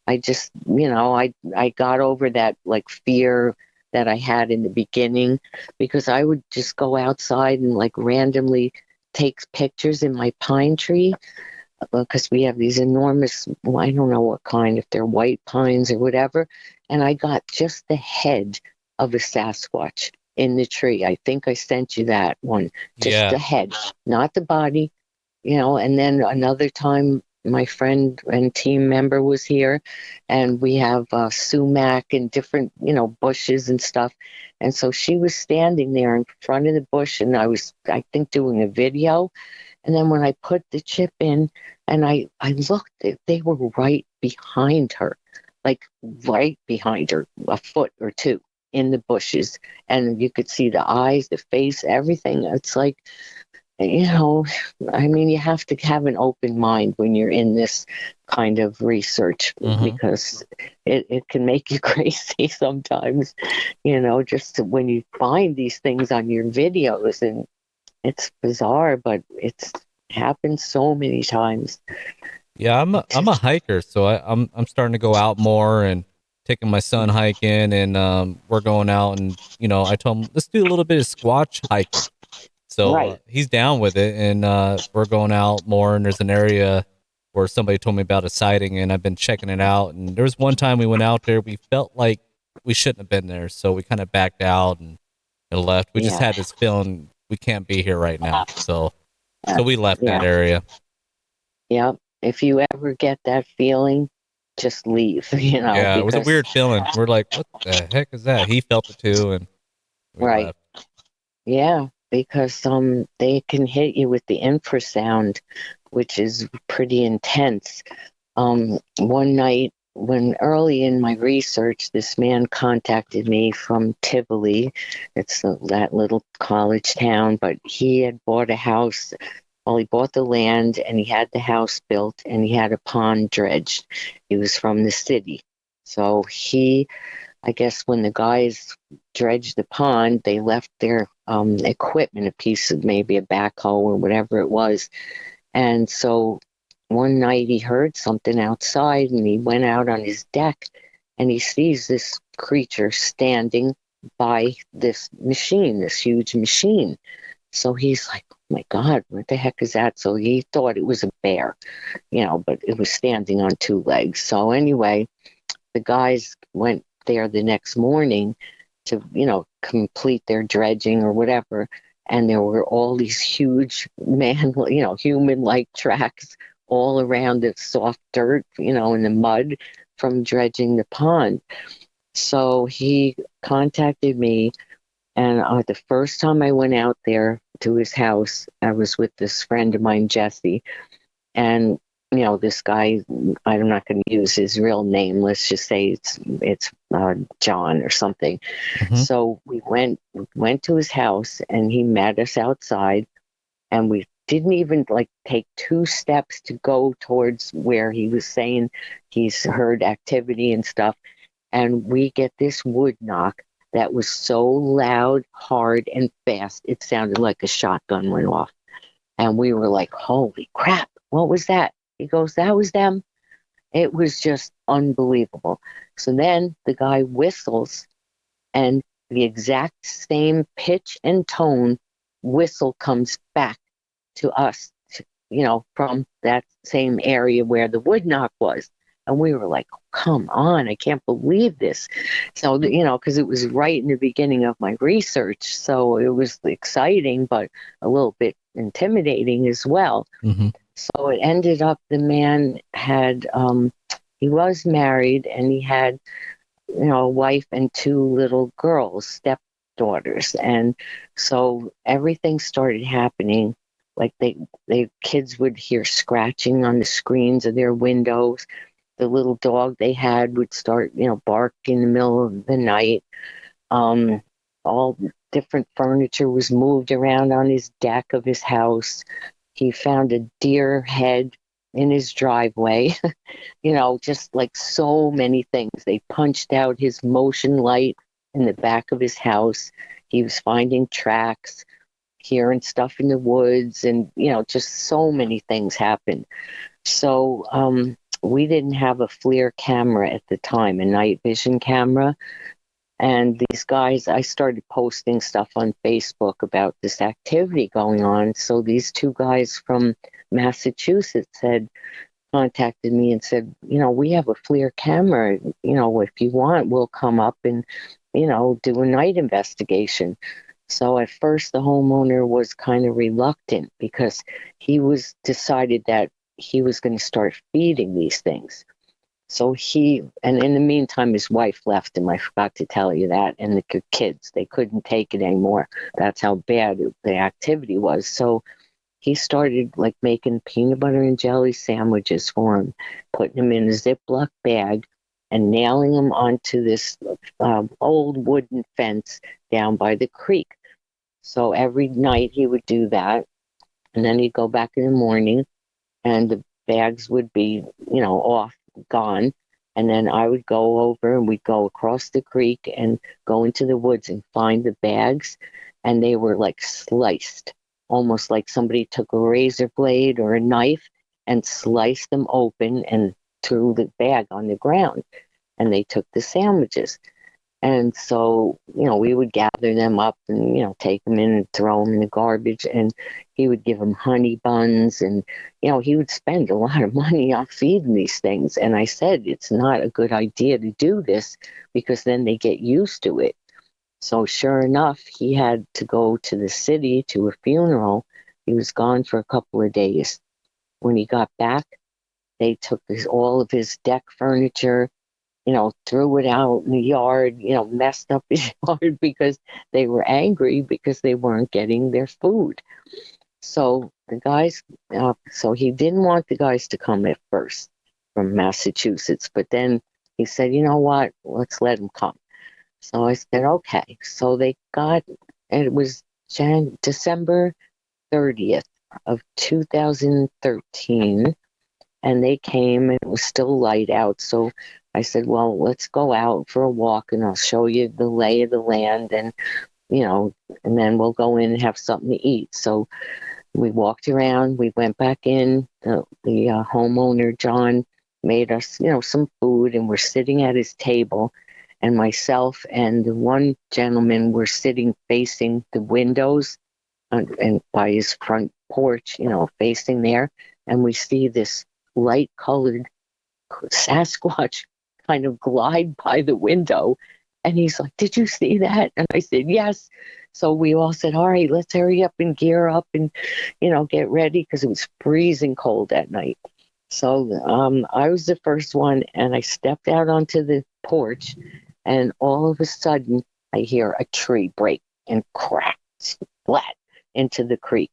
I just, I got over that, like, fear that I had in the beginning because I would just go outside and, like, randomly take pictures in my pine tree because we have these enormous, well, I don't know what kind, if they're white pines or whatever. And I got just the head of a Sasquatch in the tree. I think I sent you that one. Just Yeah. the head, not the body, and then another time my friend and team member was here and we have sumac and different bushes and stuff, and so she was standing there in front of the bush and I think doing a video, and then when I put the chip in and I looked, they were right behind her, like right behind her, a foot or two in the bushes, and you could see the eyes, the face, everything. It's like, you know, I mean, you have to have an open mind when you're in this kind of research Hmm. because it can make you crazy sometimes, just when you find these things on your videos, and it's bizarre, but it's happened so many times. Yeah, I'm a hiker, so I'm starting to go out more and taking my son hiking, and we're going out, and I told him let's do a little bit of squatch hiking. So Right. he's down with it, and we're going out more. And there's an area where somebody told me about a sighting, and I've been checking it out. And there was one time we went out there, we felt like we shouldn't have been there, so we kind of backed out and left. We just Yeah. had this feeling we can't be here right now, so we left that Yeah. area. Yeah. If you ever get that feeling, just leave, Yeah, it was a because, weird feeling. We're like, what the heck is that? He felt it too, and we right. left. Yeah, because they can hit you with the infrasound, which is pretty intense. One night, when early in my research, this man contacted me from Tivoli. It's that little college town, but he had bought a house. Well, he bought the land and he had the house built and he had a pond dredged. He was from the city. So I guess when the guys dredged the pond, they left their equipment, a piece of maybe a backhoe or whatever it was. And so one night he heard something outside and he went out on his deck and he sees this creature standing by this machine, this huge machine. So he's like, oh my God, what the heck is that? So he thought it was a bear, but it was standing on two legs. So anyway, the guys went there the next morning to, complete their dredging or whatever. And there were all these huge human like tracks all around the soft dirt, in the mud from dredging the pond. So he contacted me. And the first time I went out there to his house, I was with this friend of mine, Jesse. And this guy, I'm not going to use his real name. Let's just say it's John or something. Hmm. So we went to his house, and he met us outside, and we didn't even like take two steps to go towards where he was saying he's heard activity and stuff. And we get this wood knock that was so loud, hard, and fast. It sounded like a shotgun went off. And we were like, holy crap, what was that? He goes, that was them. It was just unbelievable. So then the guy whistles, and the exact same pitch and tone whistle comes back to us, from that same area where the wood knock was. And we were like, oh, come on, I can't believe this. So, because it was right in the beginning of my research. So it was exciting, but a little bit intimidating as well. Hmm. So it ended up the man had, he was married and he had, a wife and two little girls, stepdaughters. And so everything started happening. Like they kids would hear scratching on the screens of their windows. The little dog they had would start, bark in the middle of the night. Um, all different furniture was moved around on his deck of his house. He found a deer head in his driveway. Just like so many things. They punched out his motion light in the back of his house. He was finding tracks, hearing stuff in the woods, and just so many things happened. So we didn't have a FLIR camera at the time, a night vision camera. And these guys, I started posting stuff on Facebook about this activity going on. So these two guys from Massachusetts had contacted me and said, we have a FLIR camera. If you want, we'll come up and, do a night investigation. So at first the homeowner was kind of reluctant because he was decided that he was going to start feeding these things. So and in the meantime, his wife left him. I forgot to tell you that. And the kids, they couldn't take it anymore. That's how bad the activity was. So he started like making peanut butter and jelly sandwiches for him, putting them in a Ziploc bag and nailing them onto this old wooden fence down by the creek. So every night he would do that. And then he'd go back in the morning and the bags would be, off, gone. And then I would go over and we'd go across the creek and go into the woods and find the bags. And they were like sliced, almost like somebody took a razor blade or a knife and sliced them open and threw the bag on the ground. And they took the sandwiches. And so, we would gather them up and, take them in and throw them in the garbage. And he would give them honey buns. And, he would spend a lot of money on feeding these things. And I said, it's not a good idea to do this because then they get used to it. So sure enough, he had to go to the city to a funeral. He was gone for a couple of days. When he got back, they took all of his deck furniture, threw it out in the yard, messed up his yard because they were angry because they weren't getting their food. So the guys, so he didn't want the guys to come at first from Massachusetts, but then he said, you know what, let's let them come. So I said, okay. So they got, and it was December 30th of 2013, and they came and it was still light out. So I said, well, let's go out for a walk and I'll show you the lay of the land and, and then we'll go in and have something to eat. So we walked around, we went back in, the homeowner, John, made us, some food and we're sitting at his table and myself and the one gentleman were sitting facing the windows and by his front porch, facing there. And we see this light-colored Sasquatch kind of glide by the window. And he's like, did you see that? And I said, yes. So we all said, all right, let's hurry up and gear up and, get ready because it was freezing cold that night. So I was the first one and I stepped out onto the porch and all of a sudden I hear a tree break and crack flat into the creek.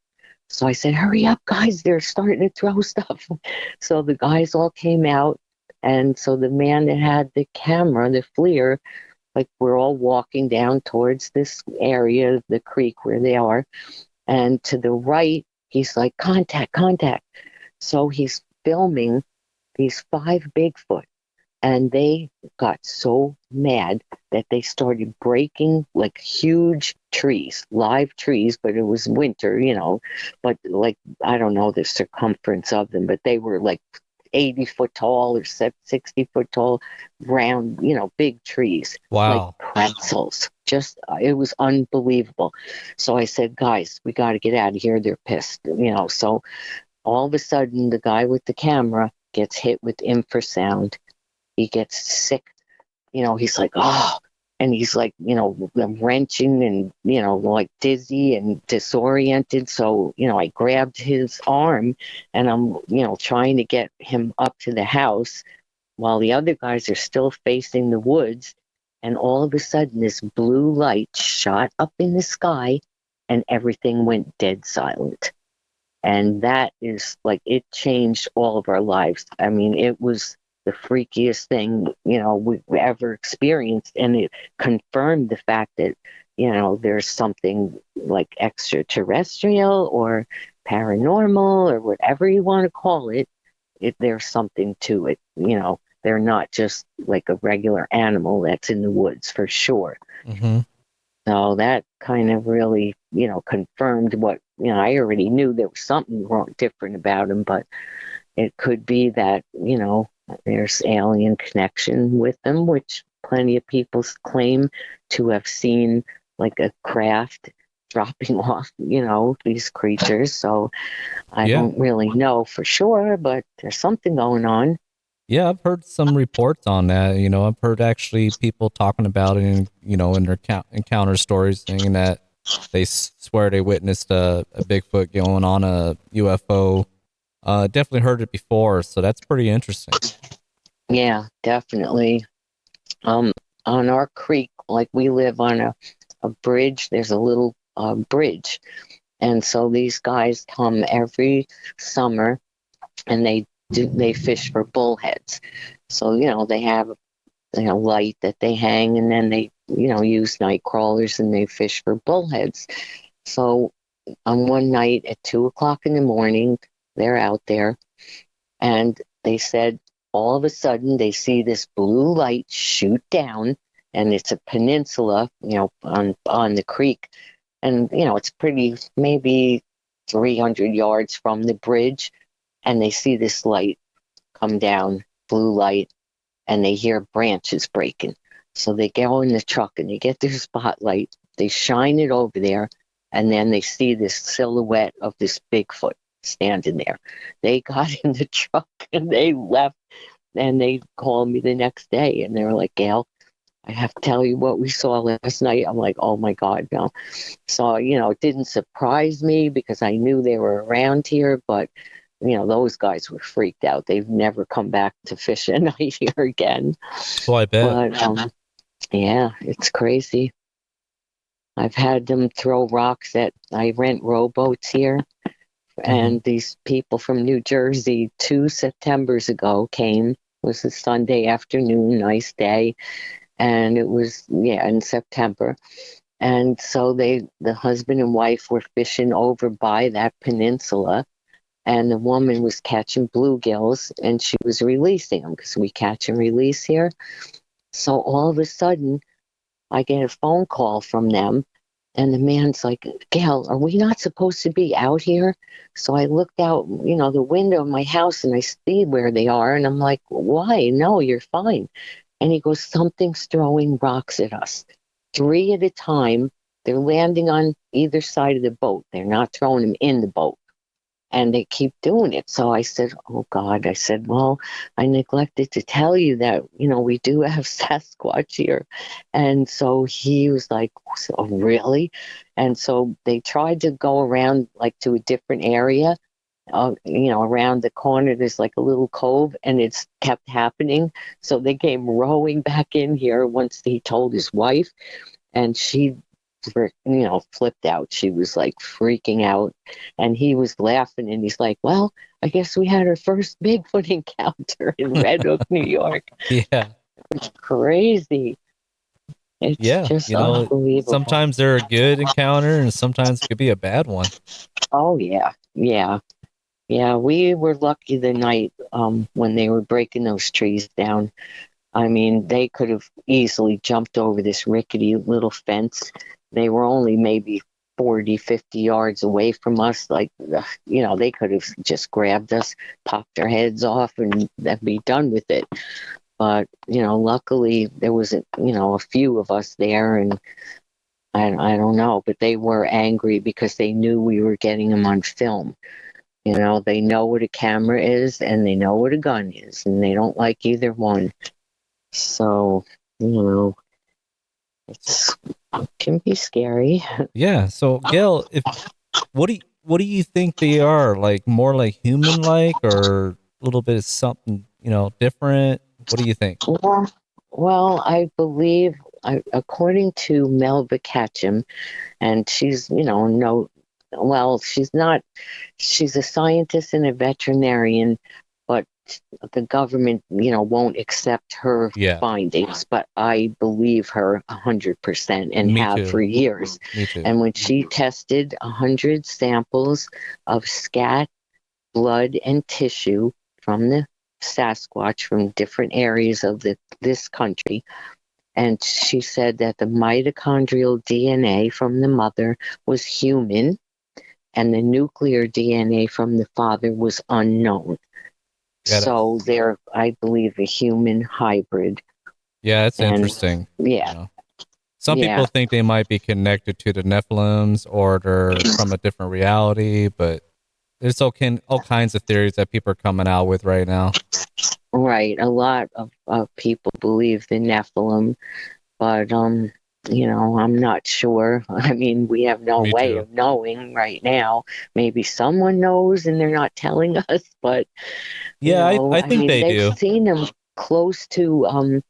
So I said, hurry up, guys, they're starting to throw stuff. So the guys all came out. And so the man that had the camera, the FLIR, like we're all walking down towards this area of the creek where they are. And to the right, he's like, contact. So he's filming these 5 Bigfoot. And they got so mad that they started breaking like huge trees, live trees, but it was winter, but like, I don't know the circumference of them, but they were like 80 foot tall or 60 foot tall, round, big trees. Wow. Like pretzels. Just, it was unbelievable. So I said, guys, we got to get out of here. They're pissed, So all of a sudden, the guy with the camera gets hit with infrasound. He gets sick. He's like, oh, and he's like, wrenching and, like dizzy and disoriented. So, I grabbed his arm and I'm, trying to get him up to the house while the other guys are still facing the woods. And all of a sudden, this blue light shot up in the sky and everything went dead silent. And that is like, it changed all of our lives. I mean, it was the freakiest thing, we ever experienced. And it confirmed the fact that there's something like extraterrestrial or paranormal or whatever you want to call it, there's something to it. They're not just like a regular animal that's in the woods for sure. Mm-hmm. So that kind of really, confirmed what, I already knew there was something wrong, different about him, but it could be that, there's alien connection with them, which plenty of people claim to have seen like a craft dropping off, these creatures. So I don't really know for sure, but there's something going on. Yeah, I've heard some reports on that. I've heard actually people talking about it in their encounter stories, saying that they swear they witnessed a Bigfoot going on a UFO. Definitely heard it before, so that's pretty interesting. Yeah, definitely. On our creek, like we live on a bridge, there's a little bridge. And so these guys come every summer and they fish for bullheads. So, they have light that they hang, and then they, use night crawlers and they fish for bullheads. So on one night at 2:00 in the morning, they're out there, and they said all of a sudden they see this blue light shoot down, and it's a peninsula, on the creek. And, it's pretty, maybe 300 yards from the bridge. And they see this light come down, blue light, and they hear branches breaking. So they go in the truck and they get their spotlight, they shine it over there, and then they see this silhouette of this Bigfoot standing there. They got in the truck and they left, and they called me the next day and they were like, Gayle, I have to tell you what we saw last night. I'm like, oh my God, no. So, it didn't surprise me because I knew they were around here, but, those guys were freaked out. They've never come back to fish at night here again. Oh, I bet. But, yeah, it's crazy. I've had them throw rocks I rent rowboats here. And these people from New Jersey 2 Septembers ago came. It was a Sunday afternoon, nice day. And it was, in September. And so the husband and wife were fishing over by that peninsula, and the woman was catching bluegills and she was releasing them because we catch and release here. So all of a sudden, I get a phone call from them, and the man's like, Gayle, are we not supposed to be out here? So I looked out, the window of my house, and I see where they are. And I'm like, why? No, you're fine. And he goes, something's throwing rocks at us. 3 at a time. They're landing on either side of the boat. They're not throwing them in the boat. And they keep doing it. So I said, oh God. I said, well, I neglected to tell you that, we do have Sasquatch here. And so he was like, oh, really? And so they tried to go around like to a different area. Around the corner, there's like a little cove, and it's kept happening. So they came rowing back in here once he told his wife, and she, flipped out. She was like freaking out, and he was laughing, and he's like, well, I guess we had our first Bigfoot encounter in Red Hook, New York. Yeah. It's crazy. It's just unbelievable. Sometimes they're a good encounter and sometimes it could be a bad one. Oh, yeah. Yeah. Yeah, we were lucky the night when they were breaking those trees down. I mean, they could have easily jumped over this rickety little fence. They were only maybe 40, 50 yards away from us. Like, they could have just grabbed us, popped our heads off, and be done with it. But, luckily there was, a few of us there, and I don't know, but they were angry because they knew we were getting them on film. They know what a camera is and they know what a gun is, and they don't like either one. So, it can be scary. Yeah. So, Gayle, what do you think they are? Like more like human like, or a little bit of something, different? What do you think? Well, I believe, according to Melba Ketchum, and she's, she's not, she's a scientist and a veterinarian, but the government, won't accept her Yeah. findings, but I believe her 100% and Me have too. for years. Me too. And when she tested 100 samples of scat, blood, and tissue from the Sasquatch from different areas of this country, and she said that the mitochondrial DNA from the mother was human and the nuclear DNA from the father was unknown. Yeah, So they're, I believe, a human hybrid. yeah, it's And interesting. yeah, You know. Some yeah, people think they might be connected to the Nephilims or they're from a different reality, but there's all kinds of theories that people are coming out with right now. right. A lot of people believe the Nephilim, but I'm not sure. I mean, we have no Me way too. of knowing right now. Maybe someone knows and they're not telling us, but Yeah, I I think mean, they they've do. seen them close to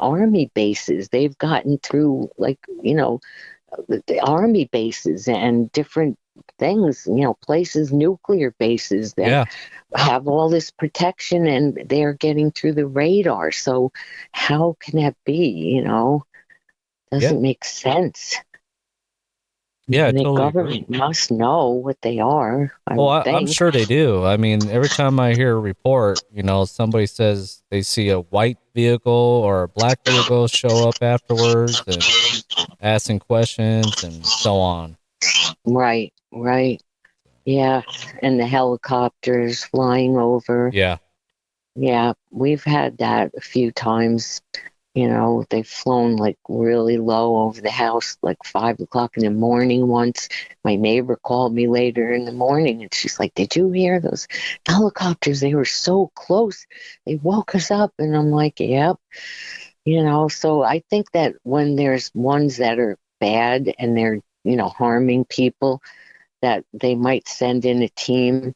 army bases. They've gotten through, like, the army bases and different things, places, nuclear bases that Yeah. have all this protection and they're getting through the radar. So how can that be? Yeah. Doesn't make sense. Yeah, I The totally agree. government must know what they are, I Oh, would I'm think. sure they do. I mean, every time I hear a report, somebody says they see a white vehicle or a black vehicle show up afterwards and asking questions and so on. Right, right. Yeah. And the helicopters flying over. Yeah. Yeah, we've had that a few times. They've flown like really low over the house, like 5 o'clock in the morning once. My neighbor called me later in the morning and she's like, "Did you hear those helicopters? They were so close. They woke us up." And I'm like, "Yep." So I think that when there's ones that are bad and they're, harming people, that they might send in a team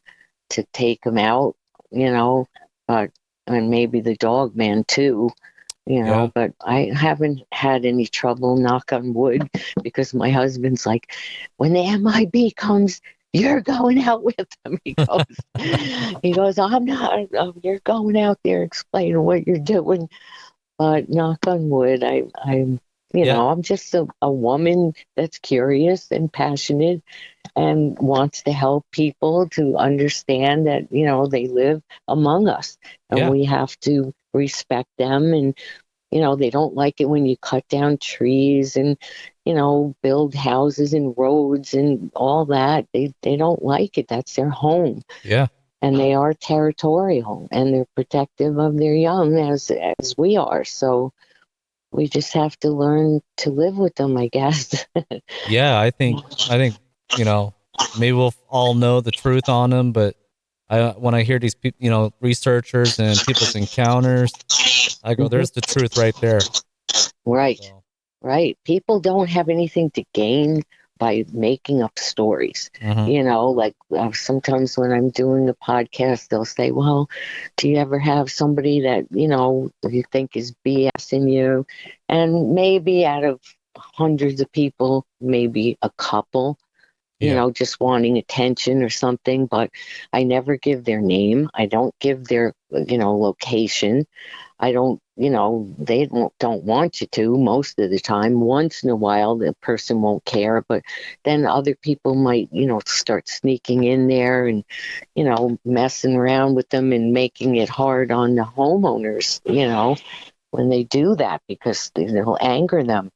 to take them out, you know, uh, and maybe the dog man too, Yeah. but I haven't had any trouble, knock on wood, because my husband's like, when the MIB comes, you're going out with them. He goes, I'm not, you're going out there explaining what you're doing. But knock on wood, Yeah. I'm just a woman that's curious and passionate and wants to help people to understand that, they live among us and Yeah. we have to respect them. And, they don't like it when you cut down trees and, build houses and roads and all that. They don't like it. That's their home. Yeah. And they are territorial and they're protective of their young as we are. So we just have to learn to live with them, I guess. Yeah. I think, maybe we'll all know the truth on them, but when I hear these people, researchers and people's encounters, I go, there's the truth right there. Right. So, Right. People don't have anything to gain by making up stories. mhm. Like sometimes when I'm doing a podcast, they'll say, "Well, do you ever have somebody that, you think is BSing you?" And maybe out of hundreds of people, maybe a couple, Yeah. just wanting attention or something, but I never give their name. I don't give their, location. I don't, they don't want you to most of the time. Once in a while, the person won't care, but then other people might, start sneaking in there and, messing around with them and making it hard on the homeowners, when they do that because it'll anger them.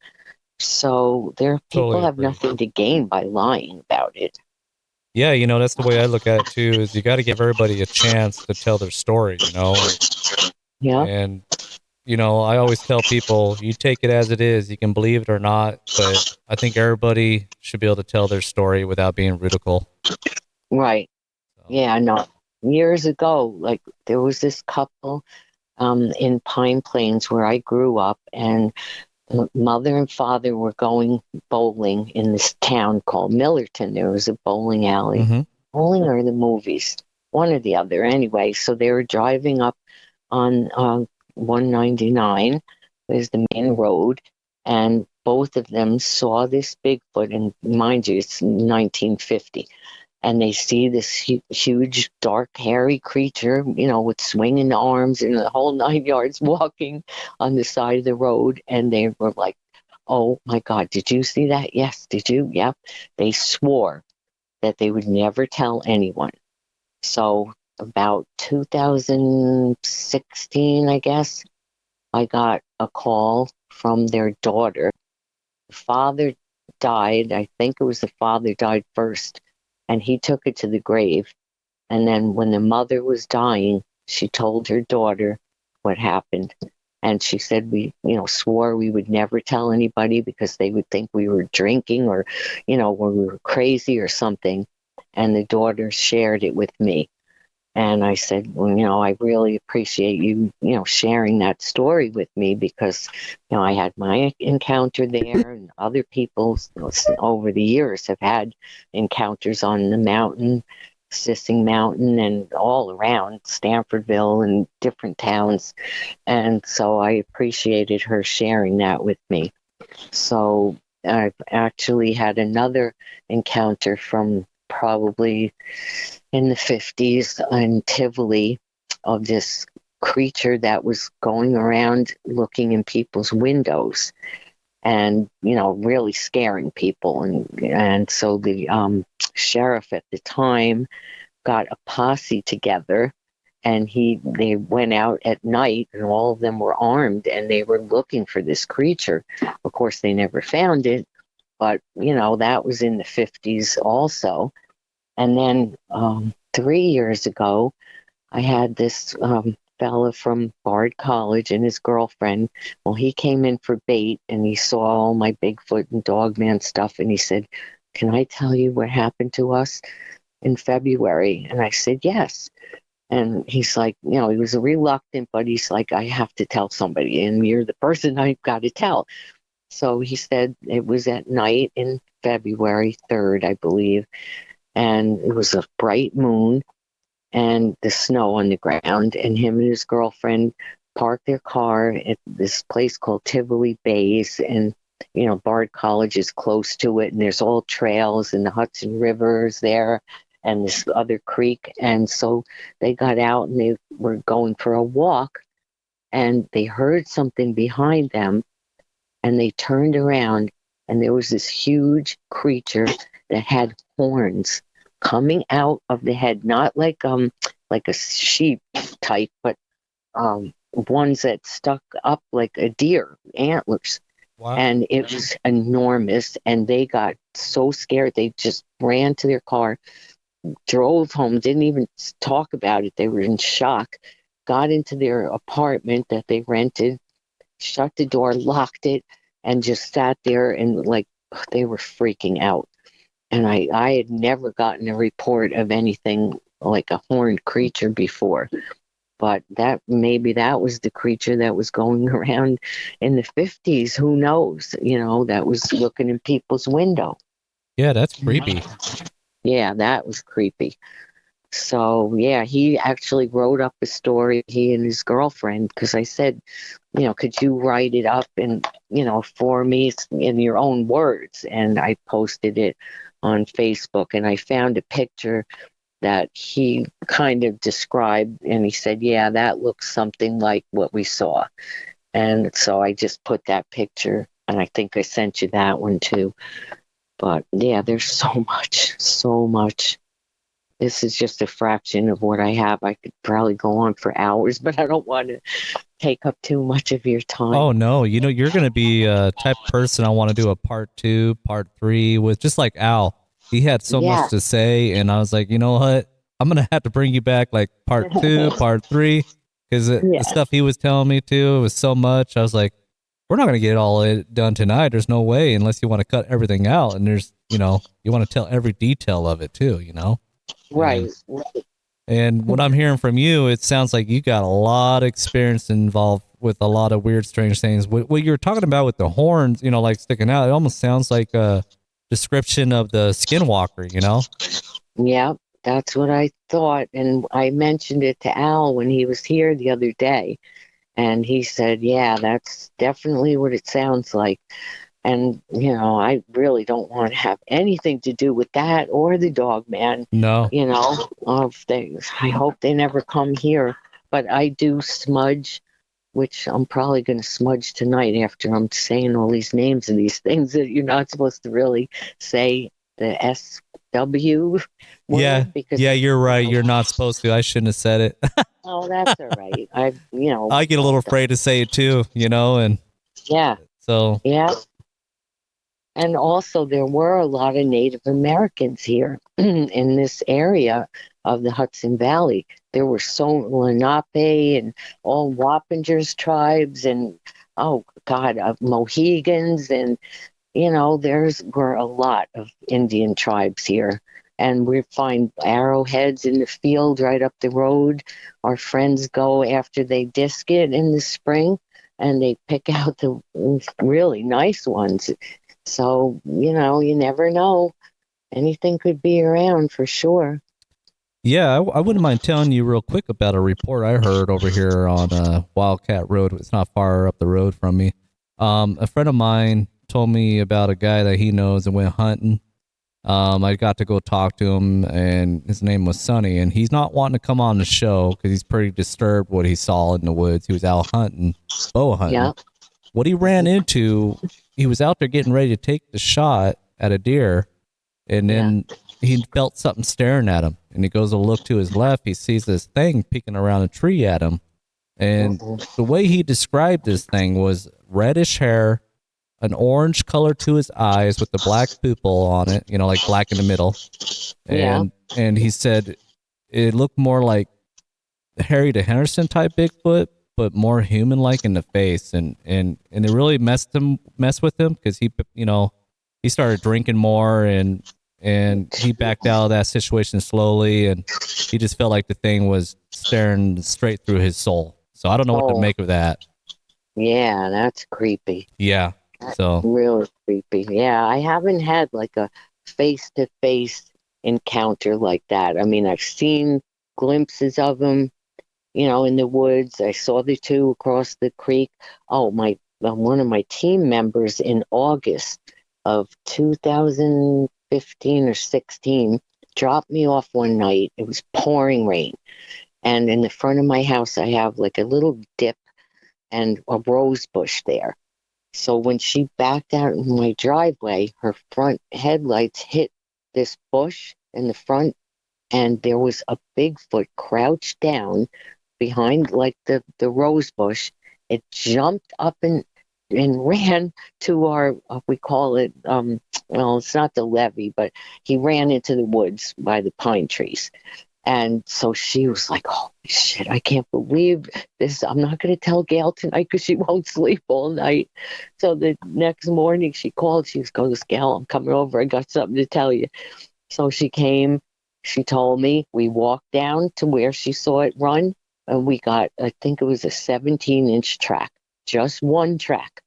So people Totally have agree. nothing to gain by lying about it. Yeah, that's the way I look at it too, is you got to give everybody a chance to tell their story, Yeah. and, I always tell people, you take it as it is, you can believe it or not, but I think everybody should be able to tell their story without being ridiculed. Right. So, Yeah. No. Years ago, like there was this couple in Pine Plains where I grew up, and mother and father were going bowling in this town called Millerton. There was a bowling alley, mhm. bowling or the movies, one or the other. Anyway, so they were driving up on 199, there's the main road, and both of them saw this Bigfoot. And mind you, it's 1950. and they see this huge, dark, hairy creature, with swinging arms and the whole 9 yards walking on the side of the road. And they were like, oh my God, did you see that? Yes. Did you? Yep. They swore that they would never tell anyone. So about 2016, I guess, I got a call from their daughter. The father died. I think it was the father died first, and he took it to the grave. And then when the mother was dying, she told her daughter what happened. And she said swore we would never tell anybody because they would think we were drinking or, or we were crazy or something. And the daughter shared it with me. And I said, well, I really appreciate you, sharing that story with me because, I had my encounter there and other people over the years have had encounters on the mountain, Sissing Mountain, and all around Stanfordville and different towns. And so I appreciated her sharing that with me. So I've actually had another encounter from probably in the 50s in Tivoli of this creature that was going around looking in people's windows and, really scaring people. And so the sheriff at the time got a posse together, and they went out at night, and all of them were armed, and they were looking for this creature. Of course, they never found it, but, that was in the 50s also. And then 3 years ago, I had this fella from Bard College and his girlfriend. Well, he came in for bait, and he saw all my Bigfoot and Dogman stuff, and he said, can I tell you what happened to us in February? And I said, yes. And he's like, he was reluctant, but he's like, I have to tell somebody, and you're the person I've got to tell. So he said it was at night in February 3rd, I believe. And it was a bright moon and the snow on the ground. And him and his girlfriend parked their car at this place called Tivoli Bays. And, Bard College is close to it. And there's all trails, and the Hudson River is there and this other creek. And so they got out and they were going for a walk, and they heard something behind them, and they turned around, and there was this huge creature that had horns coming out of the head, not like a sheep type, but ones that stuck up like a deer, antlers. Wow. And it was enormous, and they got so scared they just ran to their car, drove home, didn't even talk about it. They were in shock, got into their apartment that they rented, shut the door, locked it, and just sat there, and like they were freaking out. And I had never gotten a report of anything like a horned creature before. But maybe that was the creature that was going around in the 50s. Who knows? That was looking in people's window. Yeah, that's creepy. Yeah, that was creepy. So, yeah, he actually wrote up a story, he and his girlfriend, because I said, could you write it up and, for me in your own words? And I posted it on Facebook, and I found a picture that he kind of described, and he said, yeah, that looks something like what we saw. And so I just put that picture, and I think I sent you that one too. But yeah, there's so much. This is just a fraction of what I have. I could probably go on for hours, but I don't want to take up too much of your time. Oh, no. You're going to be a type of person I want to do a part 2, part 3 with, just like Al. He had so much to say, and I was like, you know what? I'm going to have to bring you back like part 2, part 3, because the stuff he was telling me too, it was so much. I was like, we're not going to get all it done tonight. There's no way, unless you want to cut everything out, and there's, you want to tell every detail of it too, Right. And what I'm hearing from you, it sounds like you got a lot of experience involved with a lot of weird, strange things. What you're talking about with the horns, like sticking out, it almost sounds like a description of the skinwalker, Yeah, that's what I thought. And I mentioned it to Al when he was here the other day. And he said, yeah, that's definitely what it sounds like. And, I really don't want to have anything to do with that or the dog man, No. of things. I hope they never come here. But I do smudge, which I'm probably going to smudge tonight after I'm saying all these names of these things that you're not supposed to really say the SW Yeah. word because, Yeah, you're right. You're not supposed to. I shouldn't have said it. oh, that's all right. I get a little afraid to say it too, and yeah, so. yeah. And also, there were a lot of Native Americans here in this area of the Hudson Valley. There were so Lenape and all Wappingers tribes, and oh God, Mohegans, and there's were a lot of Indian tribes here. And we find arrowheads in the field right up the road. Our friends go after they disc it in the spring, and they pick out the really nice ones. So, you never know. Anything could be around for sure. Yeah, I wouldn't mind telling you real quick about a report I heard over here on Wildcat Road. It's not far up the road from me. A friend of mine told me about a guy that he knows and went hunting. I got to go talk to him, and his name was Sonny, and he's not wanting to come on the show because he's pretty disturbed what he saw in the woods. He was out hunting, bow hunting. Yeah. What he ran into, he was out there getting ready to take the shot at a deer, and then he felt something staring at him, and he goes to look to his left. He sees this thing peeking around a tree at him, and the way he described this thing was reddish hair, an orange color to his eyes with the black pupil on it, like black in the middle. And he said it looked more like Harry the Henderson type Bigfoot, but more human like in the face. And it really messed with him because he started drinking more, and he backed out of that situation slowly, and he just felt like the thing was staring straight through his soul. So I don't know what to make of that. Yeah, that's creepy. Yeah. So really creepy. Yeah, I haven't had like a face-to-face encounter like that. I mean, I've seen glimpses of them, in the woods. I saw the two across the creek. Oh, one of my team members in August of 2015 or 16 dropped me off one night. It was pouring rain. And in the front of my house, I have like a little dip and a rose bush there. So when she backed out in my driveway, her front headlights hit this bush in the front, and there was a Bigfoot crouched down behind like the rose bush. It jumped up and ran to our, we call it, well, it's not the levee, but he ran into the woods by the pine trees. And so she was like, holy shit, I can't believe this. I'm not going to tell Gayle tonight because she won't sleep all night. So the next morning she called. She goes, Gayle, I'm coming over. I got something to tell you. So she came. She told me. We walked down to where she saw it run. And we got, I think it was a 17-inch track, just one track.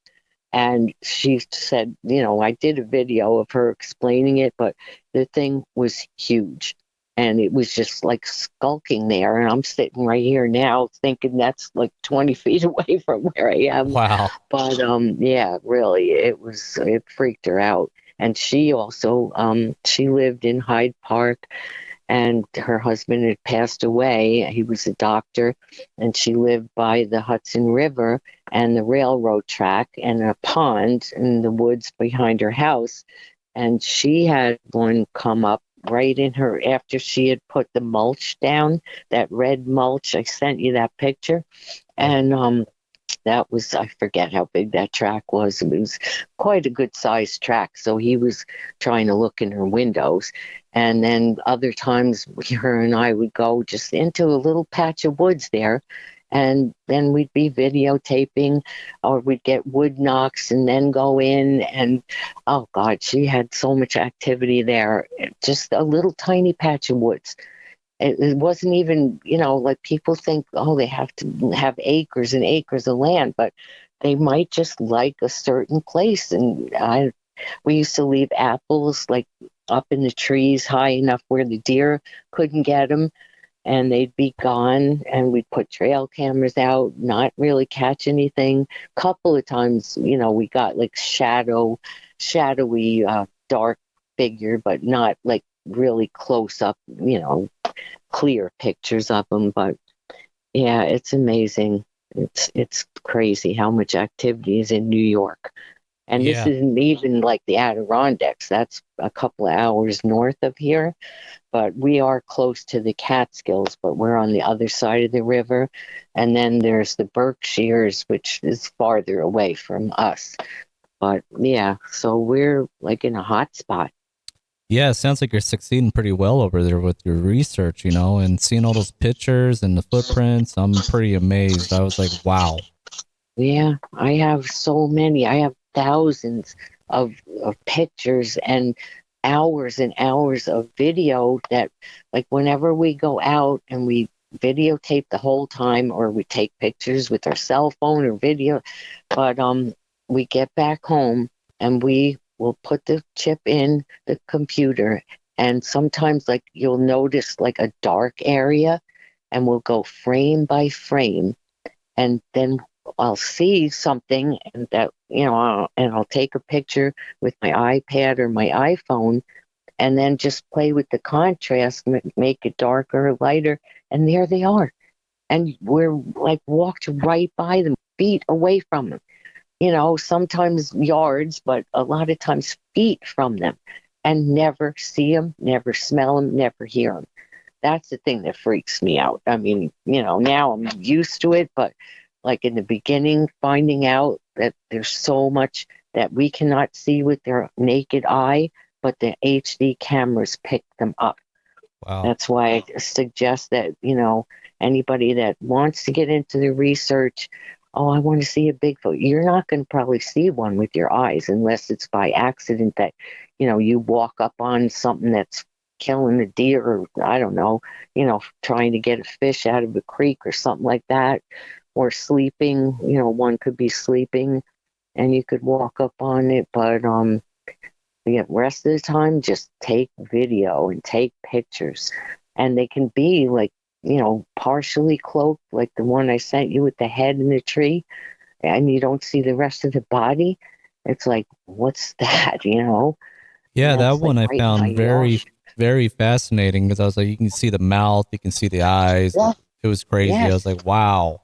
And she said, I did a video of her explaining it, but the thing was huge. And it was just like skulking there. And I'm sitting right here now thinking that's like 20 feet away from where I am. Wow. But yeah, really, it freaked her out. And she also, she lived in Hyde Park, and her husband had passed away. He was a doctor, and she lived by the Hudson River and the railroad track and a pond in the woods behind her house. And she had one come up right in her after she had put the mulch down, that red mulch. I sent you that picture. And that was, I forget how big that track was. It was quite a good sized track. So he was trying to look in her windows. And then other times her and I would go just into a little patch of woods there. And then we'd be videotaping, or we'd get wood knocks and then go in. And oh God, she had so much activity there. Just a little tiny patch of woods. It wasn't even, like people think, oh, they have to have acres and acres of land, but they might just like a certain place. And we used to leave apples like up in the trees high enough where the deer couldn't get them. and they'd be gone, and we'd put trail cameras out, not really catch anything. Couple of times, we got like shadowy, dark figure, but not like really close up, clear pictures of them. But yeah, it's amazing. It's crazy how much activity is in New York. And this Yeah. isn't even like the Adirondacks. That's a couple of hours north of here. But we are close to the Catskills, but we're on the other side of the river. And then there's the Berkshires, which is farther away from us. But yeah, so we're like in a hot spot. Yeah, it sounds like you're succeeding pretty well over there with your research, and seeing all those pictures and the footprints. I'm pretty amazed. I was like, wow. Yeah, I have so many. I have thousands of pictures and hours of video that, like, whenever we go out and we videotape the whole time, or we take pictures with our cell phone or video, but we get back home and we will put the chip in the computer, and sometimes, like, you'll notice like a dark area, and we'll go frame by frame, and then I'll see something, and that, and I'll take a picture with my iPad or my iPhone, and then just play with the contrast, make it darker or lighter, and there they are. And we're like walked right by them, feet away from them. Sometimes yards, but a lot of times feet from them, and never see them, never smell them, never hear them. That's the thing that freaks me out. I mean, now I'm used to it, but like in the beginning, finding out that there's so much that we cannot see with their naked eye, but the HD cameras pick them up. Wow. That's why I suggest that, anybody that wants to get into the research, oh, I want to see a Bigfoot. You're not going to probably see one with your eyes unless it's by accident that, you walk up on something that's killing a deer, or I don't know, trying to get a fish out of a creek or something like that, or sleeping. One could be sleeping and you could walk up on it, but the rest of the time, just take video and take pictures, and they can be like, partially cloaked, like the one I sent you with the head in the tree, and you don't see the rest of the body. It's like, what's that? Yeah, And that that's like one I right in my found very, yard. very fascinating because I was like, you can see the mouth, you can see the eyes. Yeah. It was crazy. I was Yes. like, wow.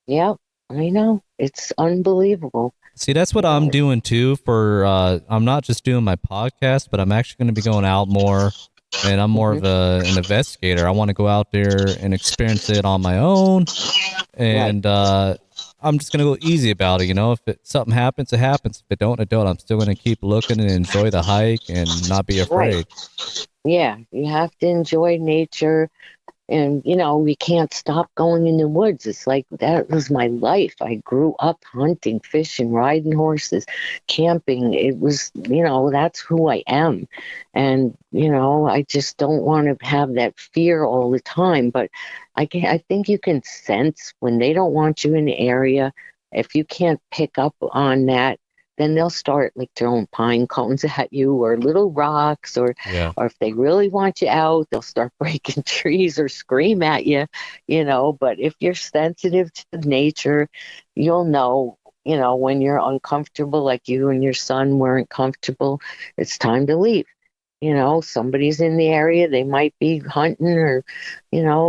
Yep. I know. It's unbelievable. See, that's what You I'm know, doing too for I'm not just doing my podcast, but I'm actually going to be going out more, and I'm more of mhm. an investigator. I want to go out there and experience it on my own, Right. and I'm just going to go easy about it, If something happens, it happens. If it don't, it don't. I'm still going to keep looking and enjoy the hike and not be Right. afraid. Yeah. You have to enjoy nature. And, we can't stop going in the woods. It's like that was my life. I grew up hunting, fishing, riding horses, camping. It was, that's who I am. And, I just don't want to have that fear all the time. But I think you can sense when they don't want you in the area. If you can't pick up on that, then they'll start like throwing pine cones at you, or little rocks, Yeah. or if they really want you out, they'll start breaking trees or scream at you, But if you're sensitive to nature, you'll know, when you're uncomfortable, like you and your son weren't comfortable, it's time to leave. Somebody's in the area, they might be hunting, or,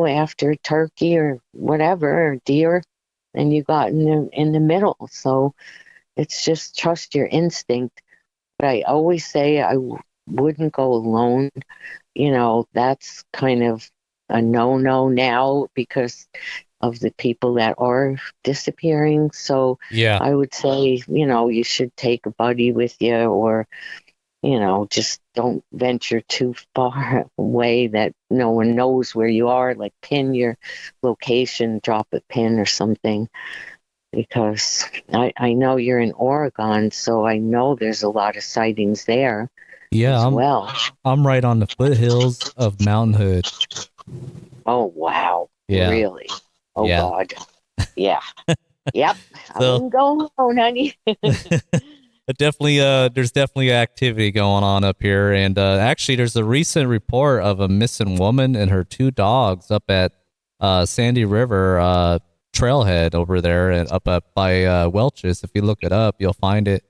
after turkey or whatever, or deer, and you got in the middle. So it's just trust your instinct. But I always say wouldn't go alone. That's kind of a no-no now because of the people that are disappearing. So Yeah. I would say, you should take a buddy with you, or, just don't venture too far away that no one knows where you are. Like, pin your location, drop a pin or something, because I know you're in Oregon, so I know there's a lot of sightings there Yeah, as well. I'm right on the foothills of Mountain Hood. Oh, wow. Yeah. Really? Oh, Yeah. God. Yeah. Yep. I So wouldn't go alone, honey. There's definitely activity going on up here, and actually, there's a recent report of a missing woman and her two dogs up at Sandy River trailhead over there, and up by Welch's. If you look it up, you'll find it.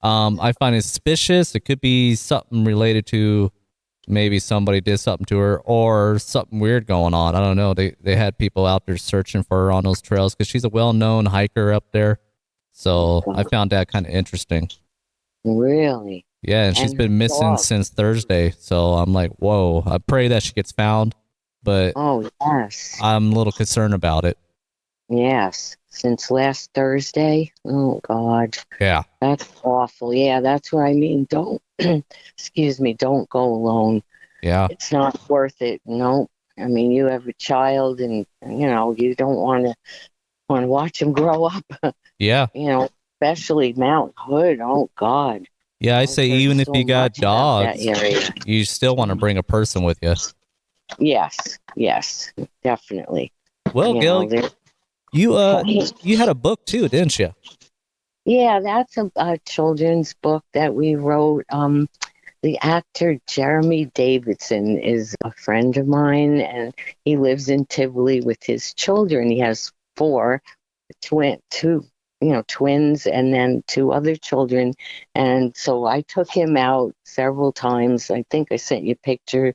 I find it suspicious. It could be something related to maybe somebody did something to her or something weird going on. I don't know. They had people out there searching for her on those trails because she's a well-known hiker up there. So I found that kind of interesting. Really? Yeah, and she's been missing since Thursday. So I'm like, whoa. I pray that she gets found, but oh yes, I'm a little concerned about it. yes. Since last Thursday. Oh God. Yeah. That's awful. Yeah, that's what I mean. Don't excuse me. Don't go alone. Yeah. It's not worth it. No. I mean, you have a child, and you don't want to watch him grow up. Yeah. Especially Mount Hood. Oh God. Yeah, I say even if you got dogs, that you still want to bring a person with you. Yes, definitely. Well, Gayle, you had a book too, didn't you? Yeah, that's a children's book that we wrote. The actor Jeremy Davidson is a friend of mine, and he lives in Tivoli with his children. He has four, twins, and then two other children. And so I took him out several times. I think I sent you a picture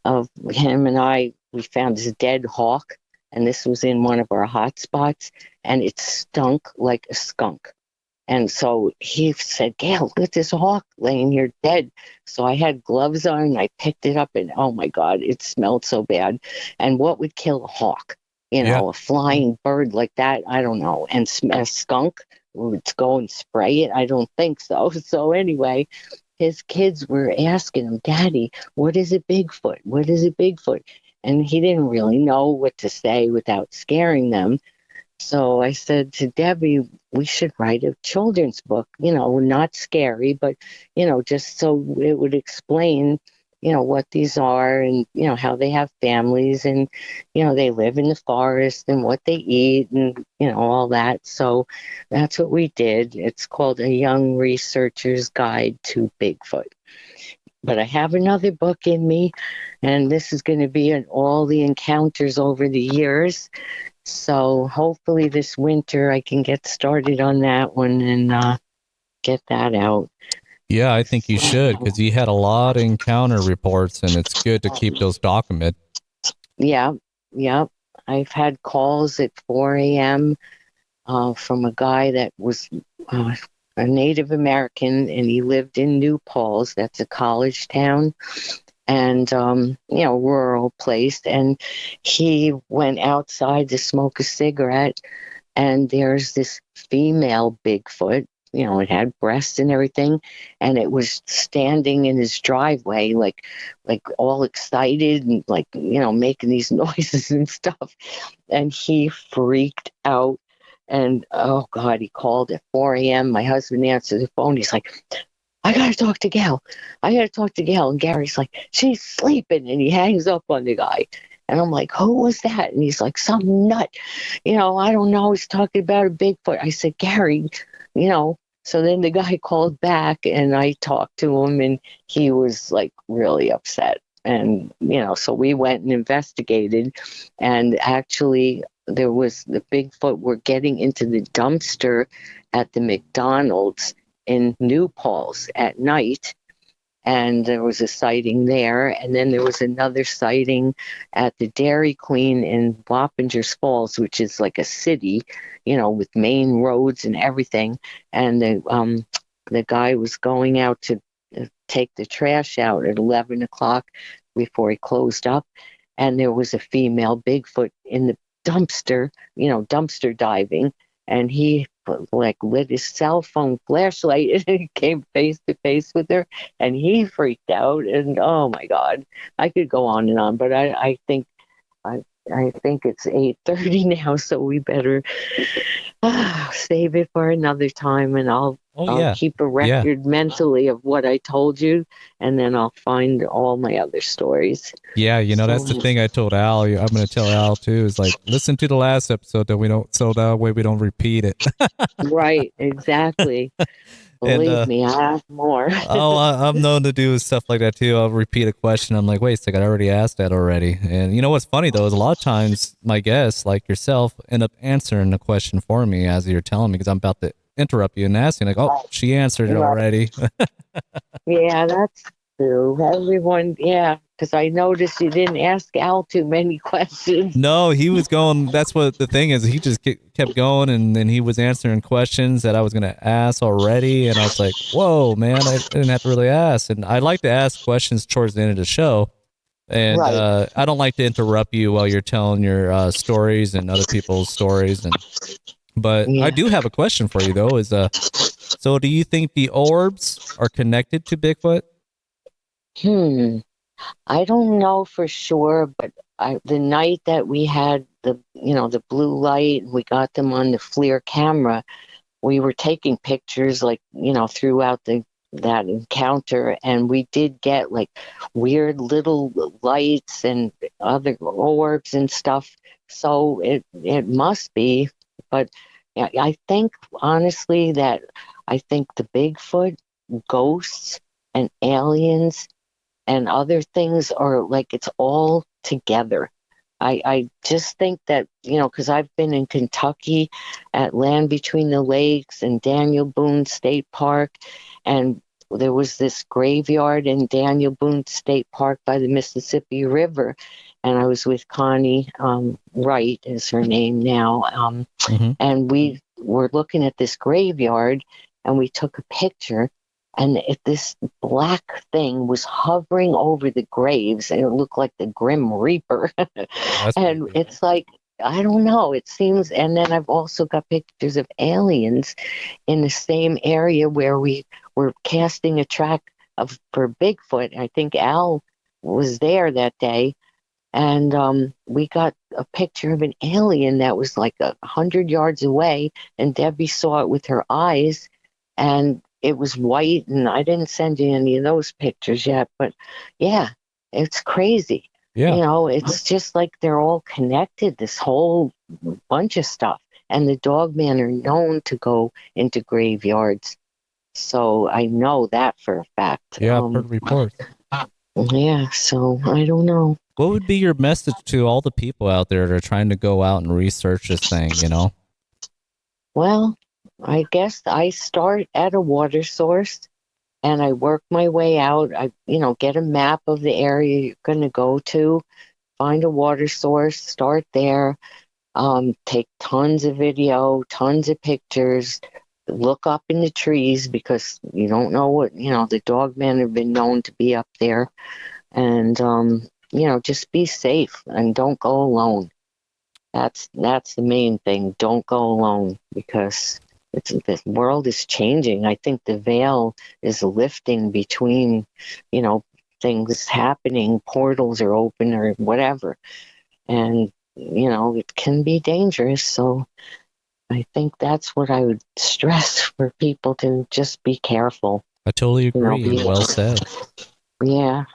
of him and we found this dead hawk, and this was in one of our hotspots, and it stunk like a skunk. And so he said, Gayle, look at this hawk laying here dead. So I had gloves on, and I picked it up, and oh my God, it smelled so bad. And what would kill a hawk? A flying bird like that? I don't know. And a skunk would go and spray it? I don't think so. So anyway, his kids were asking him, Daddy, what is a Bigfoot? What is a Bigfoot? And he didn't really know what to say without scaring them. So I said to Debbie, we should write a children's book, not scary, but, just so it would explain, what these are, and, how they have families, and, they live in the forest, and what they eat, and, all that. So that's what we did. It's called A Young Researcher's Guide to Bigfoot. But I have another book in me, and this is going to be all the encounters over the years. So hopefully this winter I can get started on that one and get that out. Yeah, I think you should, because you had a lot of encounter reports, and it's good to keep those documented. Yeah. I've had calls at 4 a.m. From a guy that was a Native American, and he lived in New Paltz. That's a college town. And, rural place. And he went outside to smoke a cigarette, and there's this female Bigfoot, it had breasts and everything. And it was standing in his driveway, like all excited and making these noises and stuff. And he freaked out. And, oh God, he called at 4 a.m. My husband answered the phone. He's like, I got to talk to Gayle. And Gary's like, she's sleeping. And he hangs up on the guy. And I'm like, who was that? And he's like, some nut. I don't know. He's talking about a Bigfoot. I said, Gary, So then the guy called back, and I talked to him, and he was like really upset. And, so we went and investigated. And actually, there was the Bigfoot were getting into the dumpster at the McDonald's in New Paltz at night, and there was a sighting there. And then there was another sighting at the Dairy Queen in Wappingers Falls, which is like a city, with main roads and everything. And the guy was going out to take the trash out at 11 o'clock before he closed up, and there was a female Bigfoot in the dumpster, dumpster diving, and he lit his cell phone flashlight and came face to face with her, and he freaked out. And oh my God, I could go on and on, but I think it's 8:30 now, so we better save it for another time, and I'll keep a record mentally of what I told you, and then I'll find all my other stories. Yeah, that's the thing I told Al. I'm going to tell Al too, is like, listen to the last episode so that way we don't repeat it. Right, exactly. Believe And me, I have more. I'm known to do stuff like that too. I'll repeat a question. I'm like, wait a second, I already asked that already. And you know what's funny though is a lot of times my guests, like yourself, end up answering the question for me as you're telling me because I'm about to interrupt you and ask you like, oh, she answered it Right. already. Yeah, that's true. Everyone, yeah, because I noticed you didn't ask Al too many questions. No, he was going. That's what the thing is. He just kept going, and then he was answering questions that I was going to ask already. And I was like, "Whoa, man! I didn't have to really ask." And I like to ask questions towards the end of the show, and Right. I don't like to interrupt you while you're telling your stories and other people's stories. But I Yeah. do have a question for you though. So do you think the orbs are connected to Bigfoot? Hmm. I don't know for sure, but the night that we had the blue light, we got them on the FLIR camera. We were taking pictures like, throughout that encounter, and we did get like weird little lights and other orbs and stuff. So it must be, but yeah, I think honestly that I think the Bigfoot, ghosts, and aliens and other things are like it's all together. I just think that, because I've been in Kentucky at Land Between the Lakes and Daniel Boone State Park, and there was this graveyard in Daniel Boone State Park by the Mississippi River, and I was with Connie, Wright is her name now, Mm-hmm. and we were looking at this graveyard, and we took a picture, and this black thing was hovering over the graves, and it looked like the Grim Reaper. That's And creepy. it's like, I don't know, it seems. And then I've also got pictures of aliens in the same area where we were casting a track for Bigfoot. I think Al was there that day, and we got a picture of an alien that was like 100 yards away, and Debbie saw it with her eyes, and it was white. And I didn't send you any of those pictures yet, but yeah, it's crazy. Yeah. It's just like they're all connected, this whole bunch of stuff. And the dogmen are known to go into graveyards, so I know that for a fact. Yeah, I've heard reports. Yeah, so I don't know. What would be your message to all the people out there that are trying to go out and research this thing? Well, I guess I start at a water source and I work my way out. Get a map of the area you're going to go to, find a water source, start there, take tons of video, tons of pictures, look up in the trees because you don't know the dogmen have been known to be up there. And, just be safe and don't go alone. That's the main thing. Don't go alone because the world is changing. I think the veil is lifting between, things happening. Portals are open or whatever, and it can be dangerous. So I think that's what I would stress for people to just be careful. I totally agree, and well said. Yeah.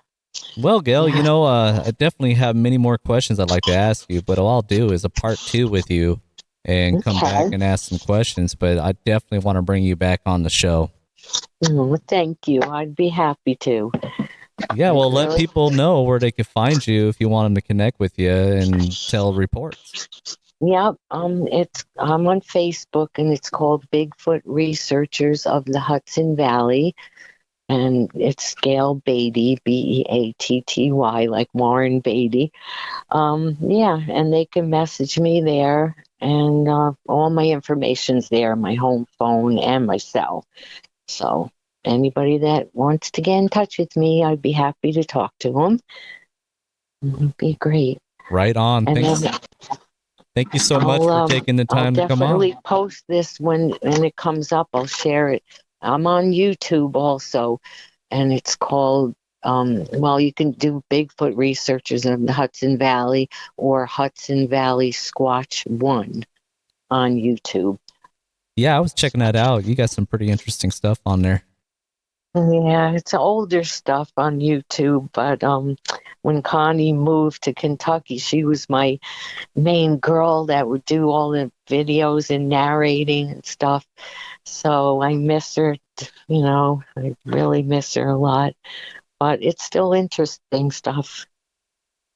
Well, Gayle, Yeah. I definitely have many more questions I'd like to ask you, but all I'll do is a part 2 with you and come back Okay. and ask some questions, but I definitely want to bring you back on the show. Oh, thank you. I'd be happy to. Yeah, well, let Really? people know where they can find you if you want them to connect with you and tell reports. Yep. I'm on Facebook and it's called Bigfoot Researchers of the Hudson Valley. And it's Gayle Beatty, Beatty, like Warren Beatty. Yeah, and they can message me there, and all my information's there, my home phone and my cell. So anybody that wants to get in touch with me, I'd be happy to talk to them. It'd be great. Right on. And Thank you so much for taking the I'll time to come on. definitely post this when it comes up. I'll share it. I'm on YouTube also, and it's called, you can do Bigfoot Researchers of the Hudson Valley or Hudson Valley Squatch 1 on YouTube. Yeah, I was checking that out. You got some pretty interesting stuff on there. Yeah, it's older stuff on YouTube, but when Connie moved to Kentucky, she was my main girl that would do all the videos and narrating and stuff. So I miss her, I really miss her a lot. But it's still interesting stuff,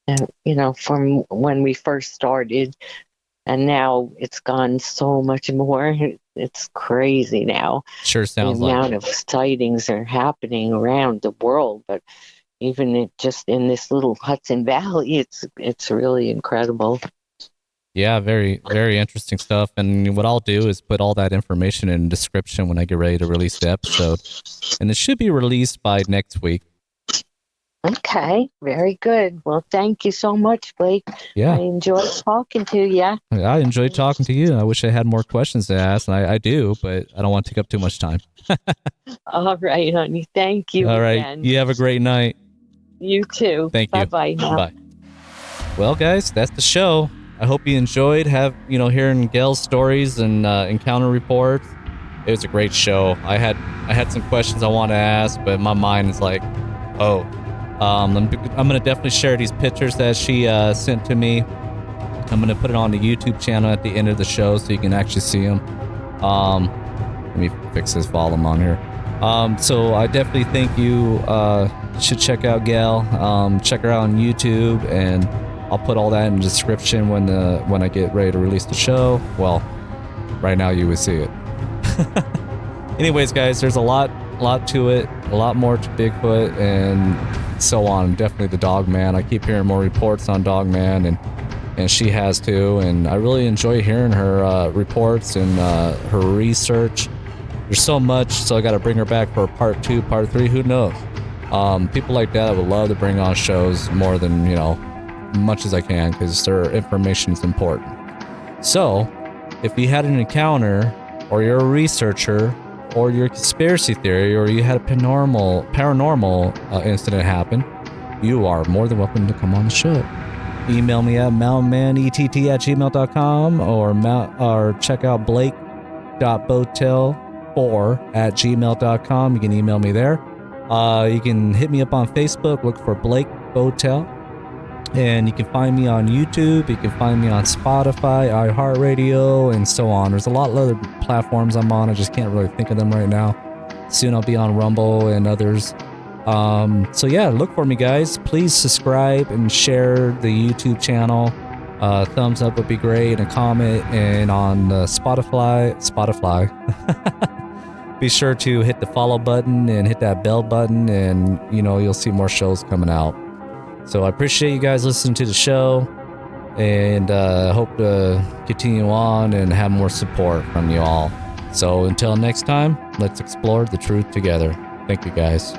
and, from when we first started. And now it's gone so much more. It's crazy now. Sure sounds the like amount it. of sightings are happening around the world, but even just in this little Hudson Valley, it's really incredible. Yeah, very, very interesting stuff. And what I'll do is put all that information in the description when I get ready to release the episode. And it should be released by next week. Okay, very good. Well, thank you so much, Blake. Yeah. I enjoyed talking to you. I enjoyed talking to you. I wish I had more questions to ask, and I do, but I don't want to take up too much time. All right, honey. Thank you. All right. Again. You have a great night. You too. Thank you. Bye-bye now. Bye. Well, guys, that's the show. I hope you enjoyed hearing Gayle's stories and encounter reports. It was a great show. I had some questions I want to ask, but my mind is like, oh. I'm going to definitely share these pictures that she sent to me. I'm going to put it on the YouTube channel at the end of the show so you can actually see them. Let me fix this volume on here. So I definitely think you should check out Gayle. Check her out on YouTube, and I'll put all that in the description when I get ready to release the show. Well, right now you would see it. Anyways, guys, there's a lot to it, a lot more to Bigfoot and so on. Definitely the Dog Man. I keep hearing more reports on Dog Man, and she has too. And I really enjoy hearing her reports and her research. There's so much, so I got to bring her back for part 2, part 3. Who knows? People like that I would love to bring on shows more than much as I can, because their information is important. So, if you had an encounter, or you're a researcher, or you're a conspiracy theory, or you had a paranormal incident happen, you are more than welcome to come on the show. Email me at mountainmanett@gmail.com or check out blake.botel4@gmail.com. You can email me there. You can hit me up on Facebook, look for Blake Botel. And you can find me on YouTube. You can find me on Spotify, iHeartRadio, and so on. There's a lot of other platforms I'm on. I just can't really think of them right now. Soon I'll be on Rumble and others. So yeah, look for me, guys. Please subscribe and share the YouTube channel. Thumbs up would be great, and a comment. And on Spotify. Be sure to hit the follow button and hit that bell button, and you'll see more shows coming out. So I appreciate you guys listening to the show, and hope to continue on and have more support from you all. So until next time, let's explore the truth together. Thank you, guys.